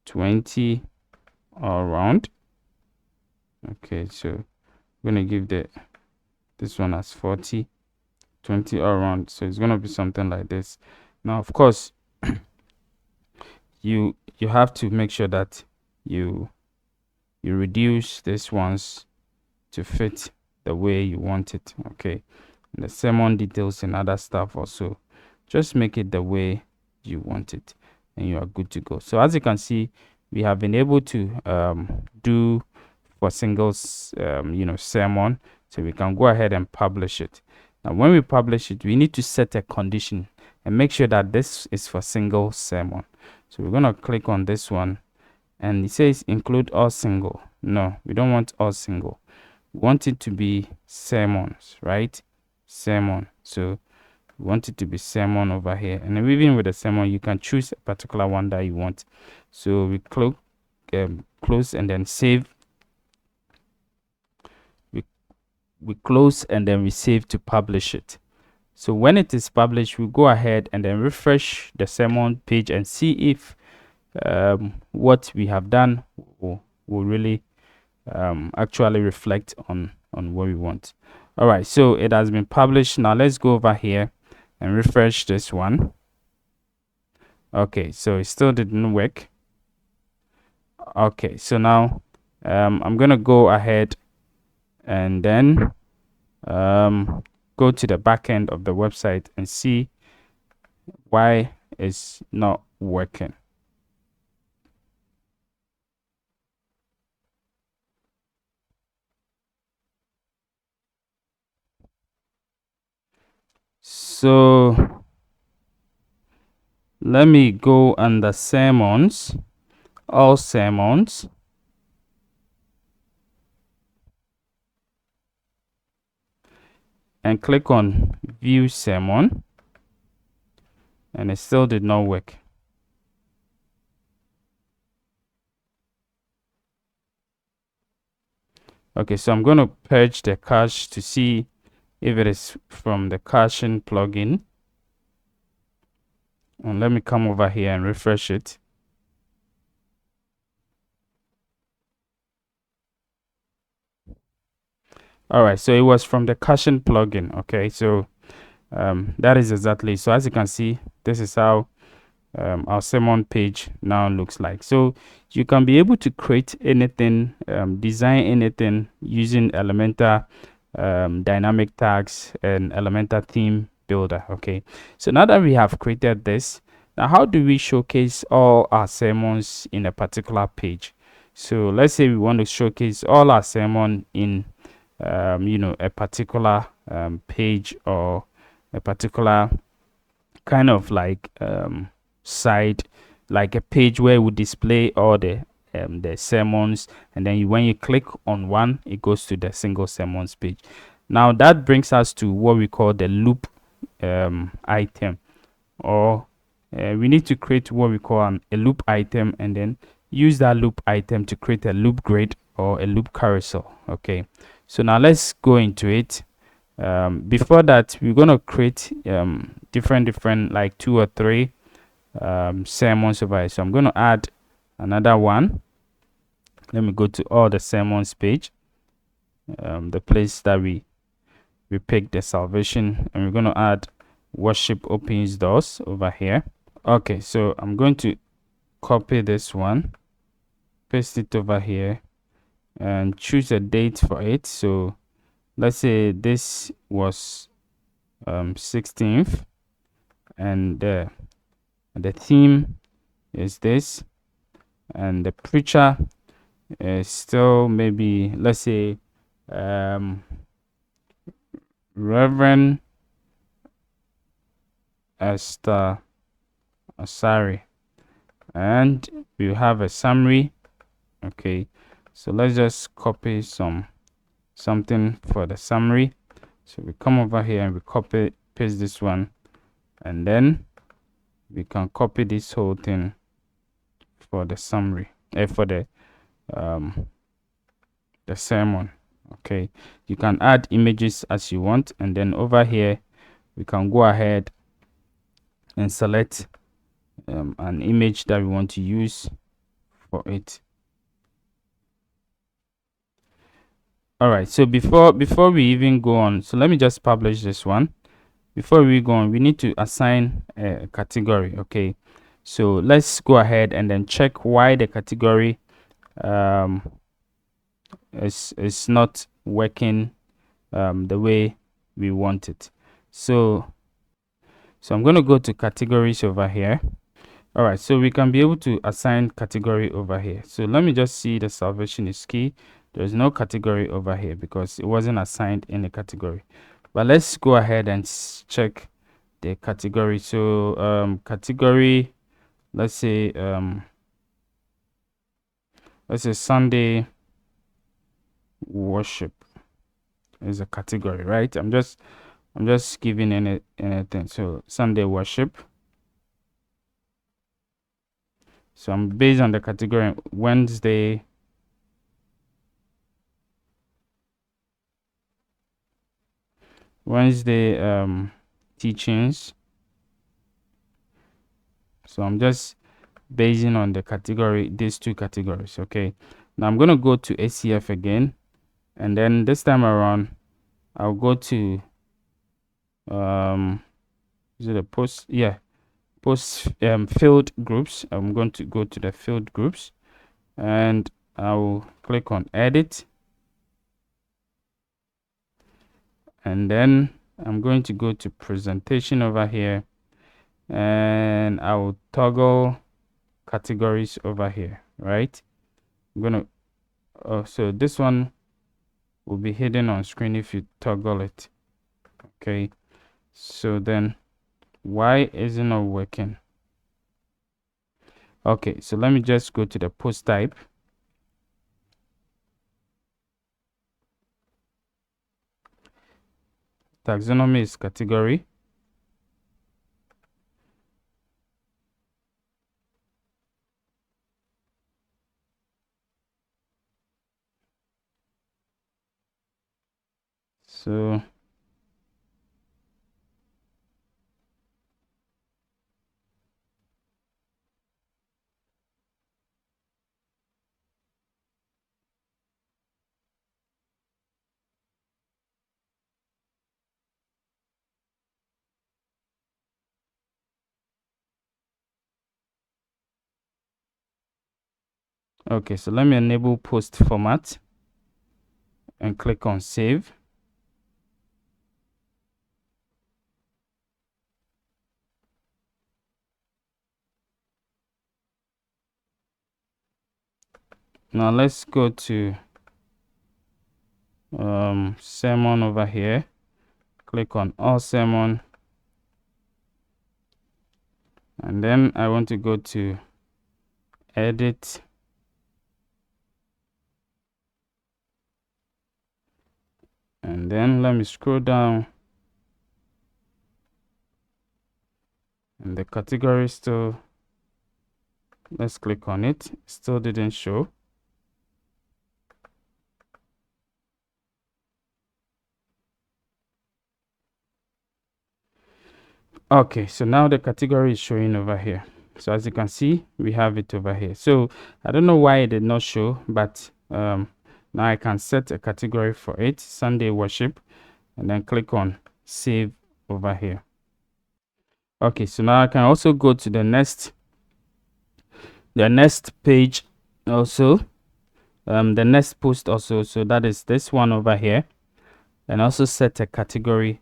20 all around. Okay, so I'm gonna give this one as 40, 20 all around. So it's gonna be something like this. Now of course you have to make sure that you reduce this ones to fit the way you want it. Okay, and the sermon details and other stuff also, just make it the way you want it and you are good to go. So as you can see, we have been able to do for singles sermon. So we can go ahead and publish it. Now when we publish it, we need to set a condition and make sure that this is for single sermon. So we're going to click on this one, and it says include all single. No, we don't want all single. We want it to be sermons, right? Sermon. So we want it to be sermon over here, and even with the sermon you can choose a particular one that you want. So we close and then save. We close and then we save to publish it. So when it is published, we go ahead and then refresh the sermon page and see if what we have done will really actually reflect on what we want. All right, so it has been published. Now let's go over here and refresh this one. Okay, so it still didn't work. Okay, so now I'm gonna go ahead and then go to the back end of the website and see why it's not working. So let me go under sermons, all sermons, and click on view sermon, and it still did not work. Okay, so I'm going to purge the cache to see if it is from the caching plugin, and let me come over here and refresh it. All right, so it was from the caching plugin. Okay, so that is exactly, so as you can see, this is how our sermon page now looks like. So you can be able to create anything, design anything using Elementor dynamic tags and Elementor Theme Builder. Okay, so now that we have created this, now how do we showcase all our sermons in a particular page? So let's say we want to showcase all our sermon in you know, a particular page or a particular kind of like site, like a page where we display all the sermons, and then when you click on one, it goes to the single sermons page. Now that brings us to what we call the loop item, or we need to create what we call a loop item, and then use that loop item to create a loop grid or a loop carousel. Okay, so now let's go into it. Before that, we're going to create different like 2 or 3 sermons over here. So I'm going to add another one. Let me go to all the sermons page, the place that we pick the salvation, and we're going to add worship opens doors over here. Okay, so I'm going to copy this one, paste it over here, and choose a date for it. So let's say this was 16th, and the theme is this, and the preacher is still, maybe let's say Reverend Esther Asari, and we have a summary. Okay, so let's just copy something for the summary. So we come over here and we copy paste this one, and then we can copy this whole thing for the summary, for the sermon. Okay, you can add images as you want, and then over here we can go ahead and select an image that we want to use for it. All right, so before we even go on, so let me just publish this one. Before we go on, we need to assign a category. Okay, so let's go ahead and then check why the category is not working the way we want it. So I'm going to go to categories over here. All right, so we can be able to assign category over here. So let me just see the salvation is key. There's no category over here because it wasn't assigned in the category. But let's go ahead and check the category. So category, let's say Sunday worship is a category, right? I'm just giving anything. So Sunday worship. So I'm based on the category Wednesday teachings. So I'm just basing on the category, these 2 categories. Okay, now I'm going to go to ACF again, and then this time around I'll go to is it a post? Yeah, post field groups. I'm going to go to the field groups, and I'll click on edit, and then I'm going to go to presentation over here, and I'll toggle categories over here, right? I'm gonna so this one will be hidden on screen if you toggle it. Okay, so then why isn't it working? Okay, so let me just go to the post type. Taxonomy is category. So okay, so let me enable post format and click on save. Now let's go to sermon over here. Click on all sermon, and then I want to go to edit, and then let me scroll down, and the category still, let's click on it, still didn't show. Okay, so now the category is showing over here. So as you can see, we have it over here. So I don't know why it did not show, but now I can set a category for it, Sunday worship, and then click on save over here. Okay, so now I can also go to the next page also, the next post also. So that is this one over here, and also set a category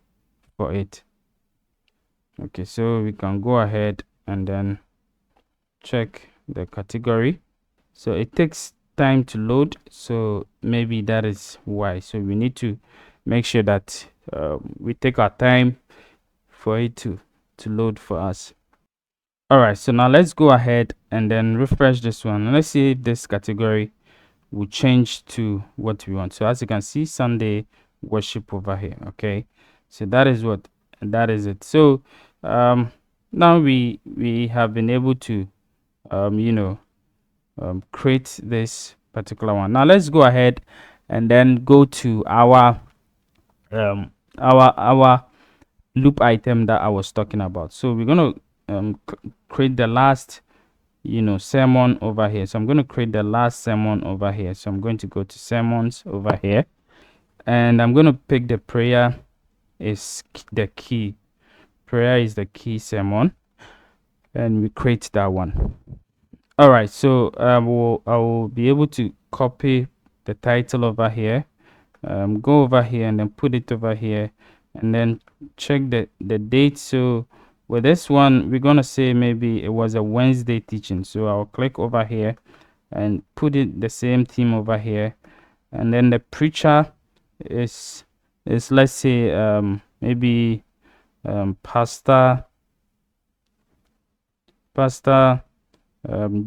for it. Okay, so we can go ahead and then check the category. So it takes time to load, so maybe that is why. So we need to make sure that we take our time for it to load for us. All right, so now let's go ahead and then refresh this one, and let's see if this category will change to what we want. So as you can see, Sunday worship over here. Okay, so that is it. So now we have been able to create this particular one. Now let's go ahead and then go to our loop item that I was talking about. So we're going to create the last sermon over here. So I'm going to create the last sermon over here. So I'm going to go to sermons over here, and I'm going to pick the prayer is the key. Prayer is the key sermon, and we create that one. All right, so I will be able to copy the title over here, go over here and then put it over here, and then check the date. So with this one, we're gonna say maybe it was a Wednesday teaching. So I'll click over here and put it the same theme over here, and then the preacher is let's say maybe Pastor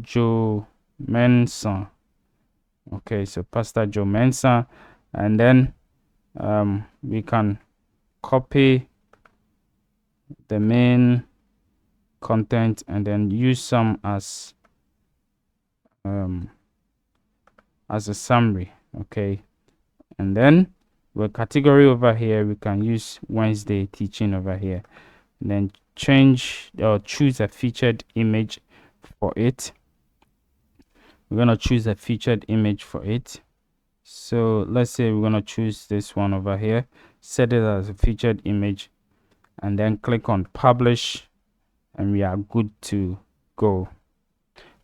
Joe Mensa. Okay, so Pastor Joe Mensa, and then we can copy the main content and then use some as a summary. Okay, and then with category over here, we can use Wednesday teaching over here, and then change or choose a featured image for it. We're gonna choose a featured image for it. So let's say we're gonna choose this one over here, set it as a featured image, and then click on publish, and we are good to go.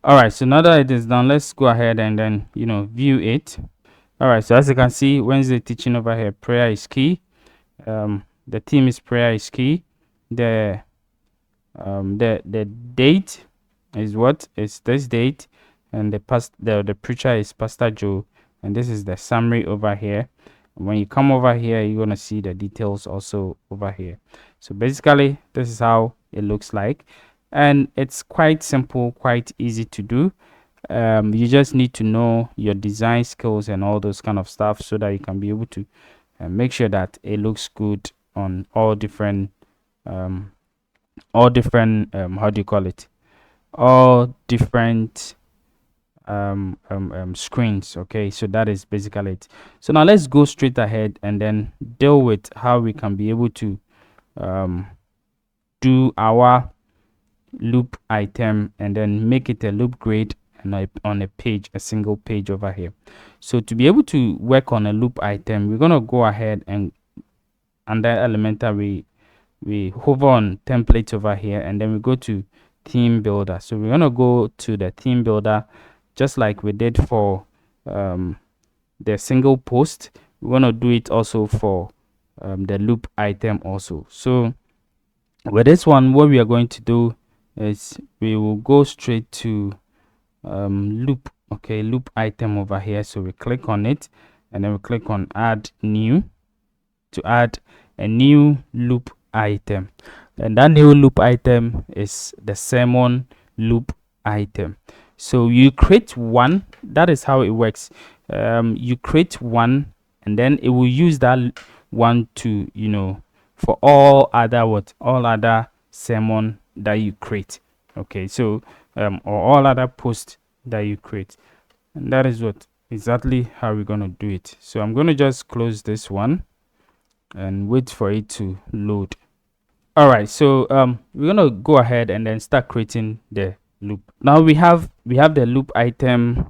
All right, so now that it is done, let's go ahead and then view it. All right, so as you can see, Wednesday teaching over here, prayer is key. The theme is prayer is key. The date is what is this date, and the preacher is Pastor Joe, and this is the summary over here. When you come over here, you're gonna see the details also over here. So basically, this is how it looks like, and it's quite simple, quite easy to do. You just need to know your design skills and all those kind of stuff, so that you can be able to make sure that it looks good on all different how do you call it, all different screens. Okay, so that is basically it. So now let's go straight ahead and then deal with how we can be able to do our loop item and then make it a loop grid and on a page, a single page over here. So to be able to work on a loop item, we're going to go ahead and under Elementor we hover on template over here, and then we go to theme builder. So we're going to go to the theme builder just like we did for the single post. We're going to do it also for the loop item also. So with this one, what we are going to do is we will go straight to loop. Okay, loop item over here. So we click on it, and then we click on add new to add a new loop item. And that new loop item is the sermon loop item. So you create one. That is how it works. You create one, and then it will use that one to, for all other sermon that you create. Okay, so or all other posts that you create, and that is what exactly how we're going to do it. So I'm going to just close this one and wait for it to load. All right, so we're gonna go ahead and then start creating the loop. Now we have the loop item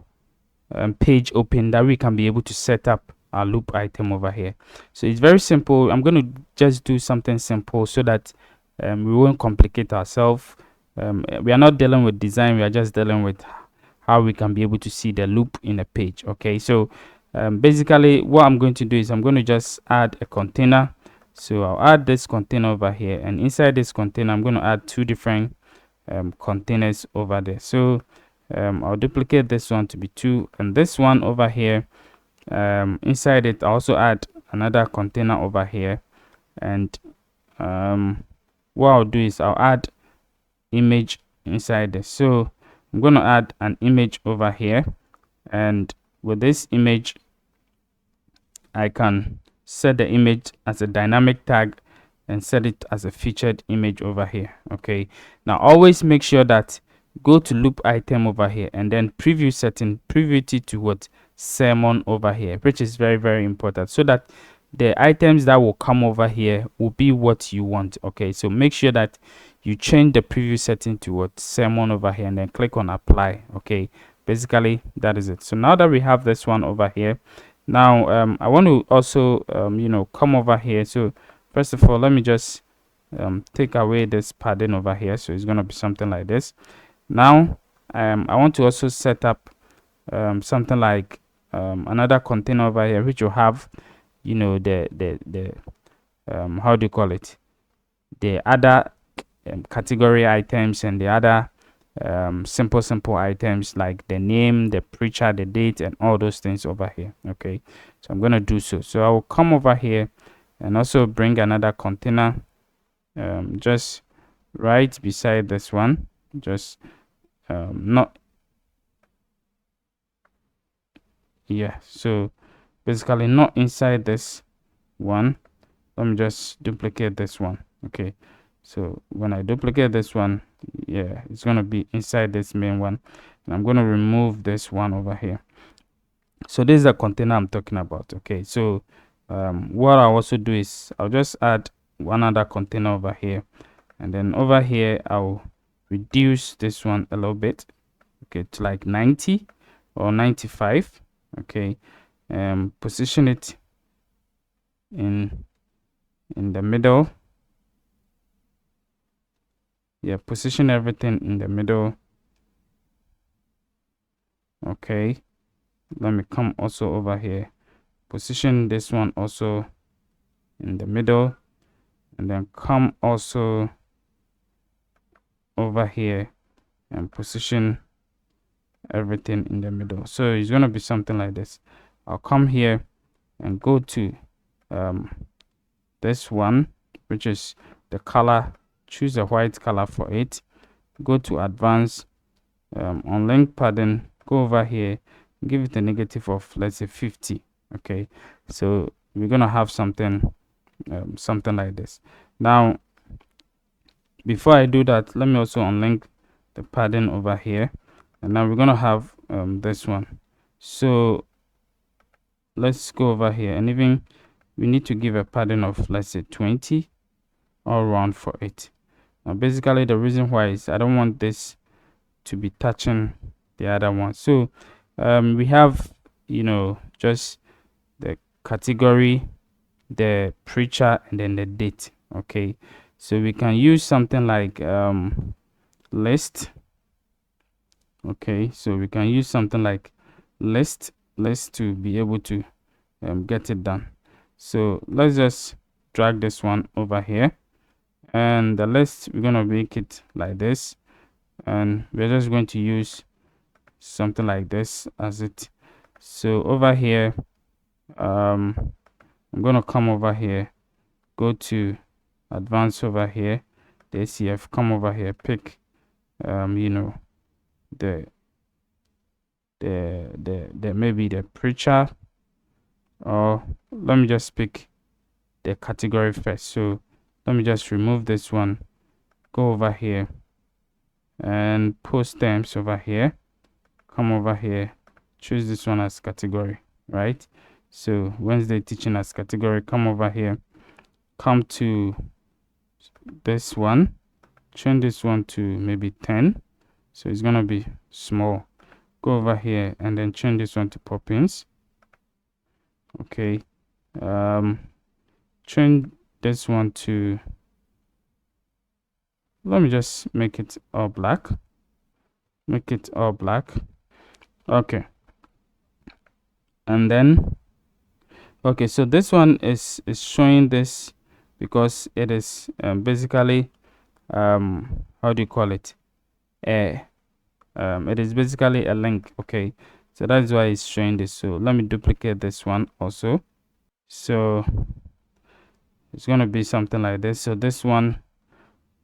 page open that we can be able to set up our loop item over here. So it's very simple. I'm going to just do something simple so that we won't complicate ourselves. We are not dealing with design, we are just dealing with how we can be able to see the loop in a page. Okay, so basically what I'm going to do is I'm going to just add a container. So I'll add this container over here, and inside this container I'm going to add two different containers over there. So I'll duplicate this one to be 2, and this one over here, inside it I'll also add another container over here. And what I'll do is I'll add image inside this. So I'm going to add an image over here, and with this image I can set the image as a dynamic tag and set it as a featured image over here. Okay, now always make sure that go to loop item over here and then preview setting, preview it to what sermon over here, which is very, very important, so that the items that will come over here will be what you want. Okay, so make sure that you change the preview setting to what sermon over here and then click on apply. Okay, basically that is it. So now that we have this one over here, now I want to also come over here. So first of all, let me just take away this padding over here. So it's going to be something like this. Now I want to also set up something like another container over here, which will have the how do you call it, the other category items and the other simple items like the name, the preacher, the date, and all those things over here. Okay, so I'm going to do so. So I will come over here and also bring another container just right beside this one, just not so basically not inside this one. Let me just duplicate this one. Okay, so when I duplicate this one, it's going to be inside this main one, and I'm going to remove this one over here. So this is the container I'm talking about. Okay, so what I'll also do is I'll just add one other container over here, and then over here I'll reduce this one a little bit, okay, to like 90 or 95. Okay, position it in the middle. Position everything in the middle. Okay, let me come also over here, position this one also in the middle, and then come also over here and position everything in the middle. So it's going to be something like this. I'll come here and go to this one, which is the color. Choose a white color for it. Go to advanced, on link padding, go over here, give it a negative of, let's say, 50. Okay, so we're gonna have something like this. Now before I do that, let me also unlink the padding over here, and now we're gonna have this one. So let's go over here, and even we need to give a padding of, let's say, 20 all around for it. Now basically the reason why is I don't want this to be touching the other one. So we have just the category, the preacher, and then the date. Okay, so we can use something like list. Okay, so we can use something like list to be able to get it done. So let's just drag this one over here, and the list, we're going to make it like this, and we're just going to use something like this as it. So over here I'm gonna come over here, go to advanced over here, the ACF, come over here, pick you know, the maybe the preacher, or let me just pick the category first. So let me just remove this one, go over here and post terms over here, come over here, choose this one as category, right? So Wednesday teaching as category, come over here, come to this one, change this one to maybe 10, so it's gonna be small. Go over here and then change this one to Poppins. Okay, change this one to, let me just make it all black, make it all black. Okay, and then okay, so this one is showing this because it is basically how do you call it, it is basically a link. Okay, so that's why it's showing this. So let me duplicate this one also. So it's going to be something like this. So this one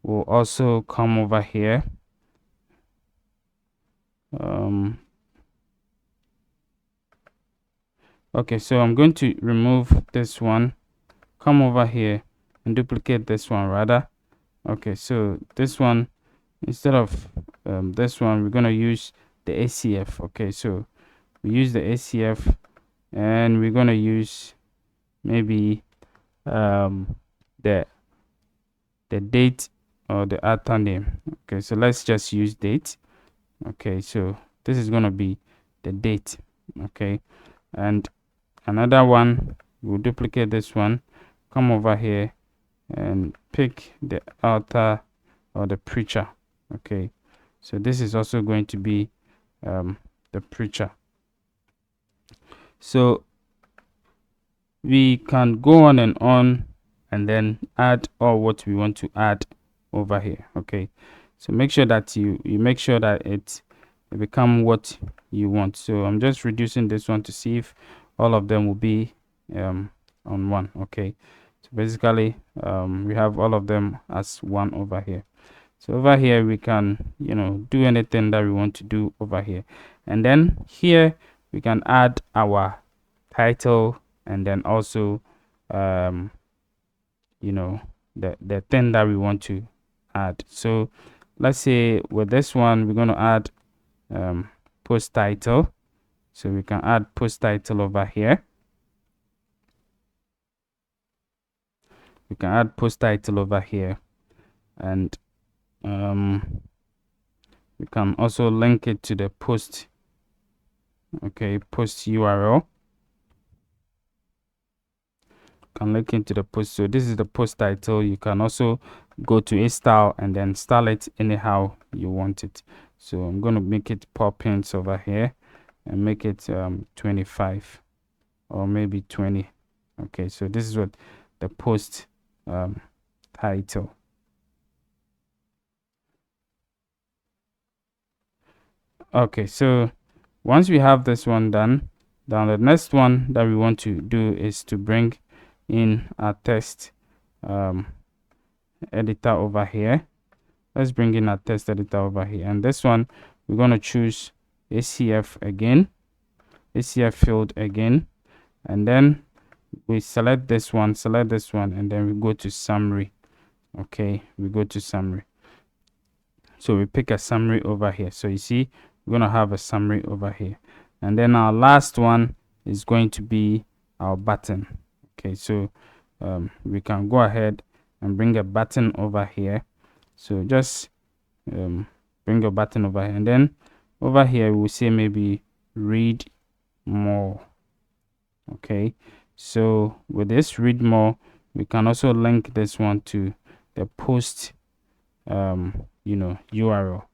will also come over here. Okay, so I'm going to remove this one, come over here and duplicate this one rather. Okay, so this one, instead of this one, we're going to use the ACF. Okay, so we use the ACF and we're going to use maybe the date or the author name. Okay, so let's just use date. Okay, so this is going to be the date. Okay, and another one, we'll duplicate this one, come over here and pick the author or the preacher. Okay, so this is also going to be the preacher. So we can go on and then add all what we want to add over here. Okay, so make sure that you make sure that it become what you want. So I'm just reducing this one to see if all of them will be on one. Okay, so basically we have all of them as one over here. So over here we can, you know, do anything that we want to do over here, and then here we can add our title and then also you know, the thing that we want to add. So let's say with this one we're going to add post title, so we can add post title over here. We can add post title over here, and we can also link it to the post. Okay, post URL, can link into the post. So this is the post title. You can also go to a style and then style it anyhow you want it. So I'm going to make it Poppins over here and make it 25 or maybe 20. Okay, so this is what the post title. Okay, so once we have this one done, then the next one that we want to do is to bring in our text editor over here. Let's bring in our text editor over here, and this one we're going to choose ACF again, ACF field again, and then we select this one, and then we go to summary. Okay, we go to summary, so we pick a summary over here. So you see we're going to have a summary over here, and then our last one is going to be our button. Okay, so we can go ahead and bring a button over here. So just bring a button over here, and then over here we'll say maybe read more. Okay, so with this read more, we can also link this one to the post you know, URL.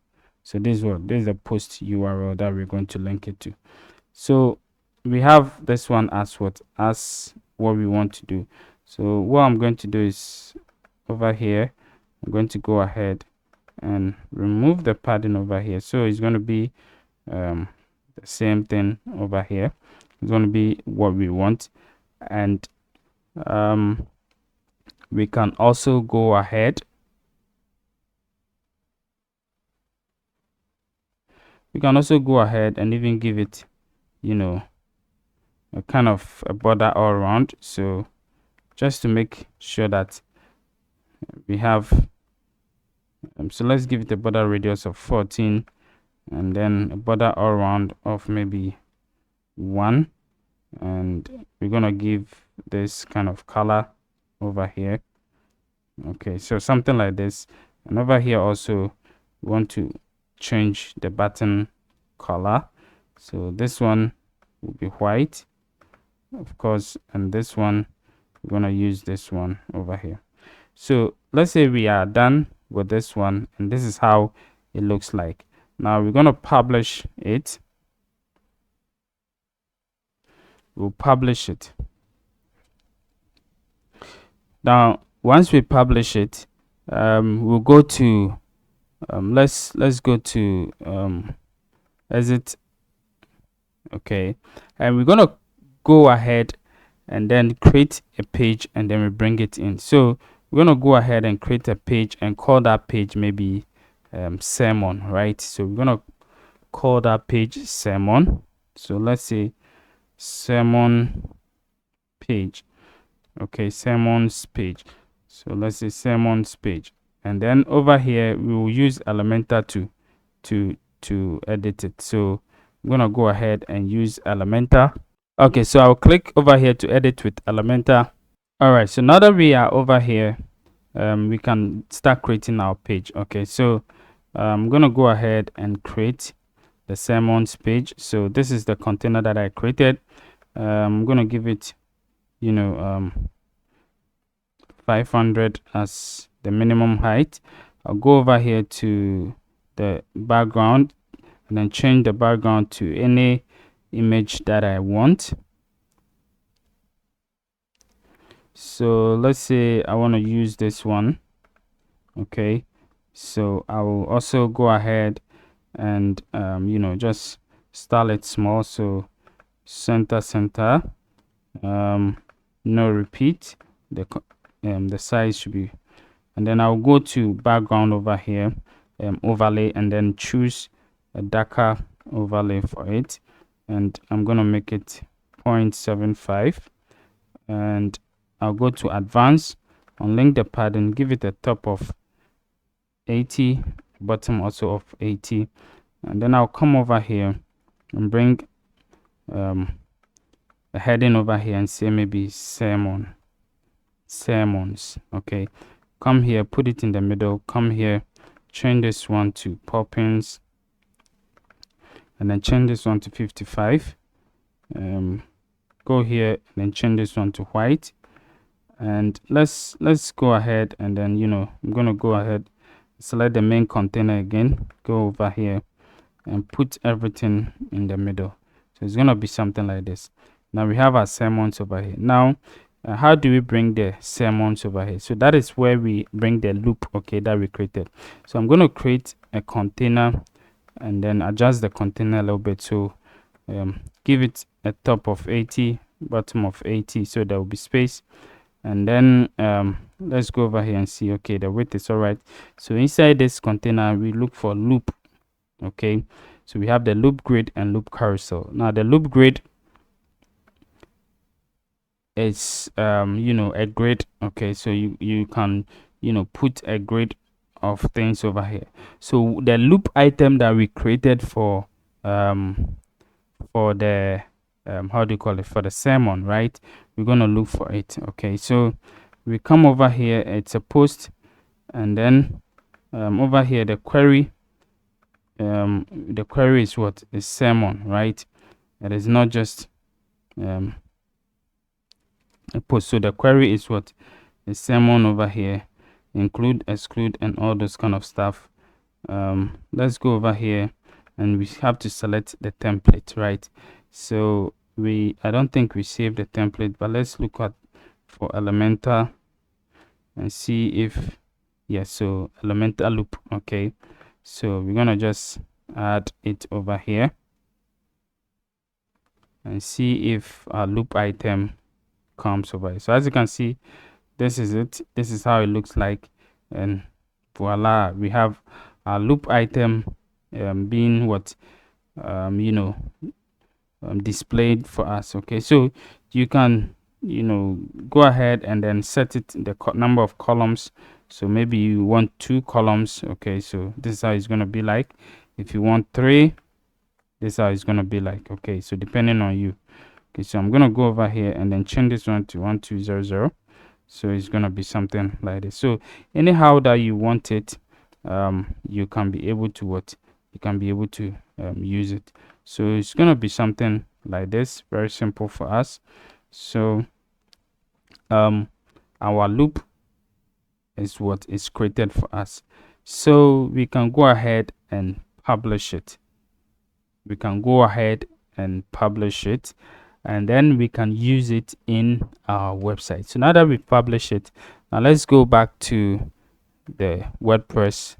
So this is the post URL that we're going to link it to. So we have this one as what we want to do. So what I'm going to do is over here I'm going to go ahead and remove the padding over here. So it's going to be the same thing over here. It's going to be what we want. And we can also go ahead. We can also go ahead and even give it, you know, a kind of a border all around. So just to make sure that we have, so let's give it a border radius of 14, and then a border all around of maybe 1, and we're gonna give this kind of color over here. Okay, so something like this. And over here also we want to change the button color. So this one will be white, of course, and this one we're going to use this one over here. So let's say we are done with this one, and this is how it looks like. Now we're going to publish it. We'll publish it. Now once we publish it, we'll go to let's go to exit. Okay, and we're gonna go ahead and then create a page, and then we bring it in. So we're gonna go ahead and create a page and call that page maybe sermon, right? So we're gonna call that page sermon. So let's say sermon page. Okay, sermons page. So let's say sermons page, and then over here we will use Elementor to edit it. So I'm gonna go ahead and use Elementor. Okay, so I'll click over here to edit with Elementor. All right, so now that we are over here, we can start creating our page. Okay, so I'm gonna go ahead and create the sermons page. So this is the container that I created. I'm gonna give it, 500 as the minimum height. I'll go over here to the background and then change the background to any image that I want. So let's say I want to use this one. Okay, so I will also go ahead and just style it small. So center, no repeat. The size should be, and then I'll go to background over here, overlay, and then choose a darker overlay for it, and I'm gonna make it 0.75, and I'll go to advanced, unlink the padding, give it a top of 80, bottom also of 80, and then I'll come over here and bring a heading over here and say maybe sermons. Okay, come here, put it in the middle, come here, change this one to poppins, and then change this one to 55. Go here and then change this one to white, and let's go ahead, and then I'm gonna go ahead, select the main container again, go over here and put everything in the middle. So it's gonna be something like this. Now we have our sermons over here. Now how do we bring the sermons over here? So that is where we bring the loop, okay, that we created. So I'm going to create a container and then adjust the container a little bit. So give it a top of 80, bottom of 80, so there will be space. And then let's go over here and see, okay, the width is all right. So inside this container we look for loop. Okay, so we have the loop grid and loop carousel. Now the loop grid is a grid. Okay, so you can put a grid of things over here. So the loop item that we created for the how do you call it, for the sermon, right? We're gonna look for it. Okay, so we come over here, it's a post, and then over here the query is what is sermon, right? It is not just a post. So the query is what is sermon over here, include, exclude, and all those kind of stuff. Let's go over here and we have to select the template, right? So I don't think we saved the template, but let's look at for Elementor and see if yes. So Elementor loop. Okay, so we're gonna just add it over here. and see if our loop item comes over here. So as you can see, this is it. This is how it looks like, and voila, we have our loop item being what displayed for us. Okay, so you can go ahead and then set it the number of columns. So maybe you want 2 columns. Okay, so this is how it's going to be like. If you want 3, this is how it's going to be like. Okay, so depending on you. Okay, so I'm going to go over here and then change this one to 1200. So it's going to be something like this. So anyhow that you want it, you can be able to use it. So it's going to be something like this, very simple for us. So our loop is what is created for us. So we can go ahead and publish it. And then we can use it in our website. So now that we publish it, now let's go back to the WordPress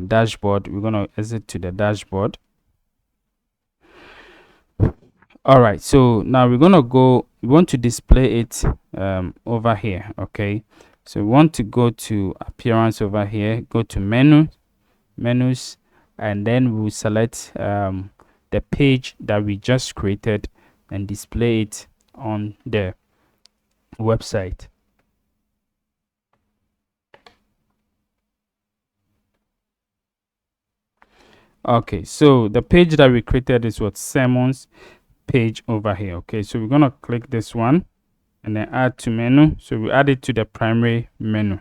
dashboard. We're going to exit to the dashboard. All right, so now we want to display it over here. Okay, so we want to go to appearance over here, go to menus, and then we'll select the page that we just created and display it on the website. Okay, so the page that we created is what sermons page over here. Okay, so we're gonna click this one and then add to menu. So we add it to the primary menu.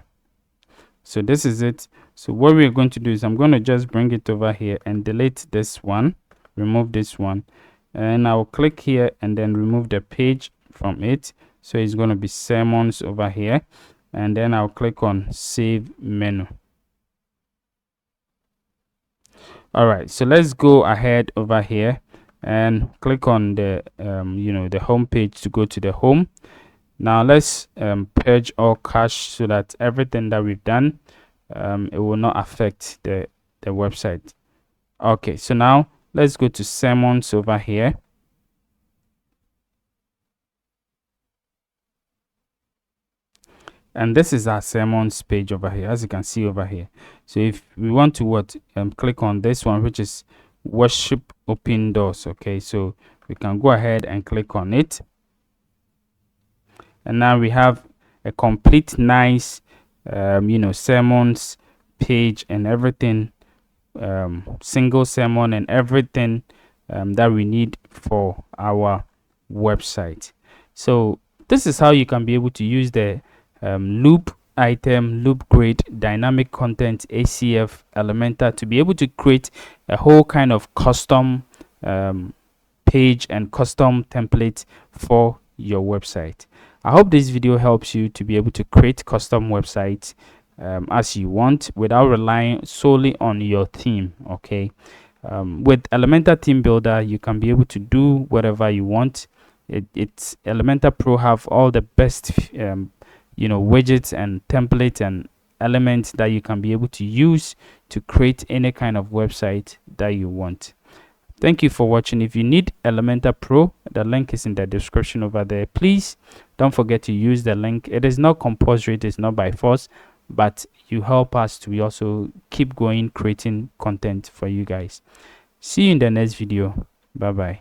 So this is it. So what we're going to do is I'm going to just bring it over here and delete this one, remove this one, and I'll click here and then remove the page from it. So it's going to be sermons over here, and then I'll click on save menu. All right, so let's go ahead over here and click on the the home page to go to the home. Now let's purge all cache so that everything that we've done, it will not affect the website. Okay, so now let's go to sermons over here. And this is our sermons page over here, as you can see over here. So if we want to click on this one, which is worship open doors. Okay, so we can go ahead and click on it, and now we have a complete nice sermons page and everything, single sermon and everything that we need for our website. So this is how you can be able to use the loop grid dynamic content ACF Elementor to be able to create a whole kind of custom page and custom template for your website. I hope this video helps you to be able to create custom websites as you want without relying solely on your theme. Okay, with Elementor Theme Builder, you can be able to do whatever you want. It's Elementor Pro have all the best widgets and templates and elements that you can be able to use to create any kind of website that you want. Thank you for watching. If you need Elementor Pro, the link is in the description over there. Please don't forget to use the link. It is not compulsory, it is not by force, but you help us to also keep going creating content for you guys. See you in the next video. Bye bye.